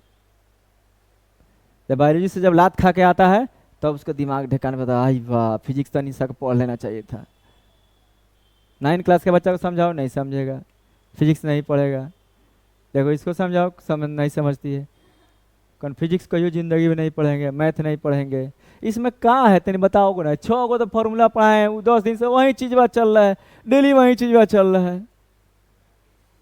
S1: जब बायोलॉजी से जब लात खा के आता है तब उसका दिमाग ढकाने में आई वाह फिजिक्स तनी सा पढ़ लेना चाहिए था। 9 क्लास के बच्चा को समझाओ नहीं समझेगा, फिजिक्स नहीं पढ़ेगा। देखो इसको समझाओ समझ नहीं समझती है। कौन फिजिक्स कहियो जिंदगी में नहीं पढ़ेंगे, मैथ नहीं पढ़ेंगे। इसमें कहाँ है तेने बताओगे ना। 6 गो तो फॉर्मूला पढ़ाए, 10 दिन से वही चीज बात चल रहा है, डेली वही चीज बात चल रहा है,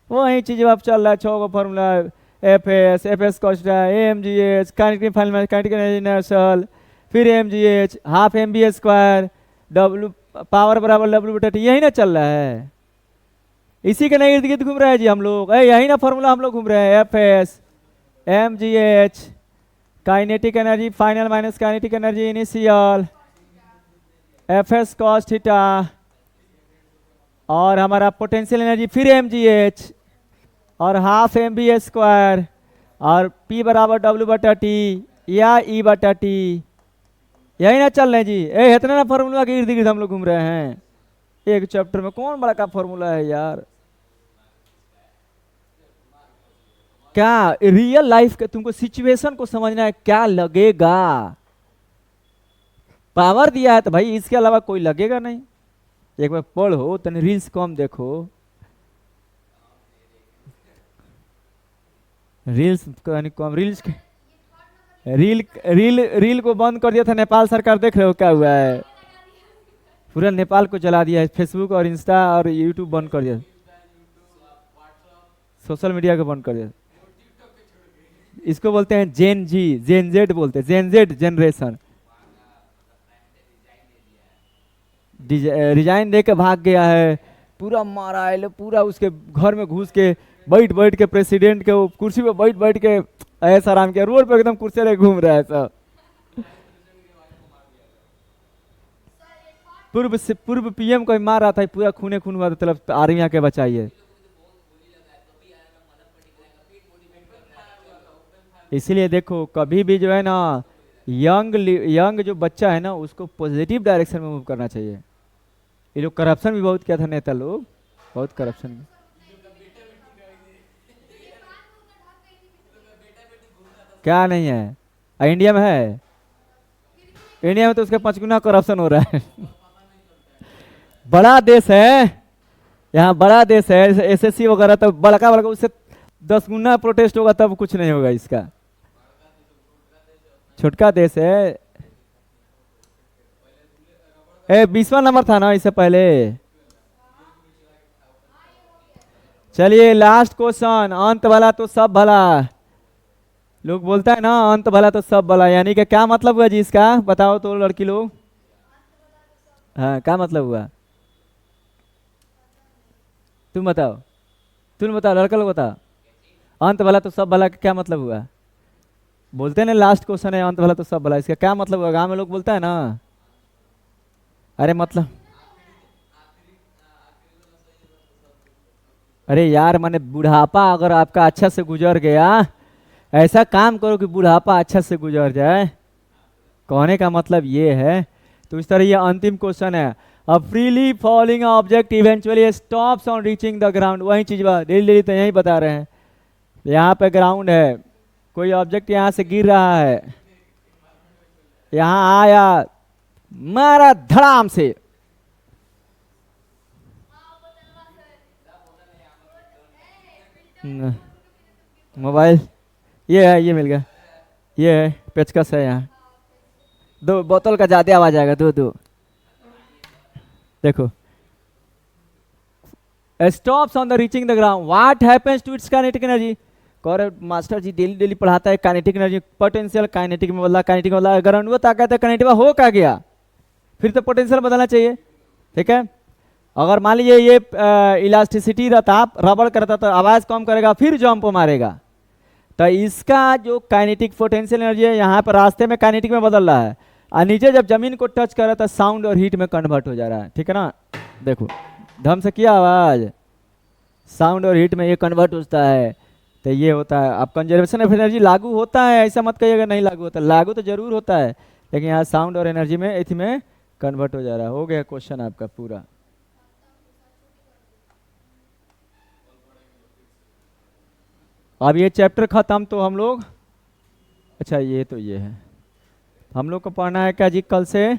S1: वही चीज बात चल रहा है। 6 go formula, F S cost M G H kinetic final kinetic energy universal, फिर M G H half M B square W power बराबर डब्ल्यू बटा टी, यही ना चल रहा है, इसी के नहीं इर्द गिर्द घूम रहे हैं जी हम लोग। यही ना फॉर्मूला हम लोग घूम रहे हैं, F S M G H kinetic energy final minus kinetic energy initial F S cos theta और हमारा पोटेंशियल एनर्जी फिर एम जी एच और हाफ एम बी स्क्वायर और पी बराबर डब्ल्यू बटा टी या ई बटा टी, यही ना चल रहे जी। इतना ना फॉर्मूला के इर्द गिर्द हम लोग घूम रहे हैं, एक चैप्टर में कौन बड़ा का फॉर्मूला है यार। क्या रियल लाइफ के तुमको सिचुएशन को समझना है, क्या लगेगा, पावर दिया है तो भाई इसके अलावा कोई लगेगा नहीं। एक बार पढ़ो तने रील्स कम देखो, रील्स कम रील्स रील रील रील को बंद कर दिया था नेपाल सरकार, देख रहे हो क्या हुआ है, पूरा नेपाल को जला दिया है, फेसबुक और इंस्टा और यूट्यूब बंद कर दिया, सोशल मीडिया को बंद कर दिया। इसको बोलते हैं जेन जी, जेन जेड बोलते हैं, जेन जेड जनरेशन। रिजाइन दे के भाग गया है, पूरा मारा है, पूरा उसके घर में घुस के बैठ बैठ के प्रेसिडेंट के कुर्सी पे बैठ बैठ के ऐसा आराम किया, रोड पे एकदम कुर्सी लेके घूम रहा है सब। पूर्व पीएम को मार रहा था, पूरा खूने खून हुआ था, मतलब आर्मी आके बचाइए। इसीलिए देखो कभी भी जो है ना यंग जो बच्चा है ना उसको पॉजिटिव डायरेक्शन में मूव करना चाहिए। ये लोग करप्शन भी बहुत किया था, नेता लोग बहुत करप्शन। क्या नहीं है, इंडिया में है, इंडिया में तो उसका 5 गुना करप्शन हो रहा है। बड़ा देश है, यहाँ बड़ा देश है, एसएससी वगैरह तो बड़का बड़का, उससे 10 गुना प्रोटेस्ट होगा तब कुछ नहीं होगा इसका। छोटका देश है, 20वां नंबर था ना इससे पहले। चलिए लास्ट क्वेश्चन, अंत भला तो सब भला, लोग बोलता है ना अंत भला तो सब भला, यानी कि क्या मतलब हुआ जी इसका, बताओ तो लड़की लोग। हाँ क्या मतलब हुआ, तुम बताओ, तुम बताओ, लड़का लोग बताओ, अंत भला तो सब भला का क्या मतलब हुआ। बोलते हैं ना लास्ट क्वेश्चन है अंत भला तो सब भला, इसका क्या मतलब हुआ, गांव में लोग बोलता है ना। अरे मतलब अरे यार माने बुढ़ापा अगर आपका अच्छा से गुजर गया, ऐसा काम करो कि बुढ़ापा अच्छा से गुजर जाए, कहने का मतलब ये है। तो इस तरह ये अंतिम क्वेश्चन है, a freely falling object eventually stops on reaching the ground, वही चीज डेली डेली तो यही बता रहे हैं। यहाँ पे ग्राउंड है, कोई ऑब्जेक्ट यहाँ से गिर रहा है, यहाँ आया मारा धड़ाम से, मोबाइल ये है, ये मिल गया, ये है पेचकस है, यहाँ 2 बोतल का ज्यादा आवाज आएगा, 2 देखो, stops on the reaching the ground, what happens to its kinetic energy. कह मास्टर जी डेली डेली पढ़ाता है काइनेटिक एनर्जी, पोटेंशियल काइनेटिक में बदला, काइनेटिक में बदला, अगर अनुवत आ गया काइनेटिक हो क्या गया, फिर तो पोटेंशियल बदलना चाहिए, ठीक है। अगर मान लीजिए ये इलास्टिसिटी रहता, रबड़ करता तो आवाज कम करेगा फिर जंप मारेगा, तो इसका जो काइनेटिक पोटेंशियल एनर्जी है यहाँ पर रास्ते में काइनेटिक में बदल रहा है, और नीचे जब जमीन को टच कर रहा था साउंड और हीट में कन्वर्ट हो जा रहा है, ठीक है ना। देखो ढंग से किया, आवाज साउंड और हीट में ये कन्वर्ट होता है, तो ये होता है। अब कंजर्वेशन ऑफ एनर्जी लागू होता है, ऐसा मत कहिएगा नहीं लागू होता, लागू तो जरूर होता है, लेकिन यहाँ साउंड और एनर्जी में इसी में कन्वर्ट हो जा रहा है। हो गया क्वेश्चन आपका पूरा। अब ये चैप्टर खत्म, तो हम लोग अच्छा ये तो ये है, हम लोग को पढ़ना है क्या जी कल से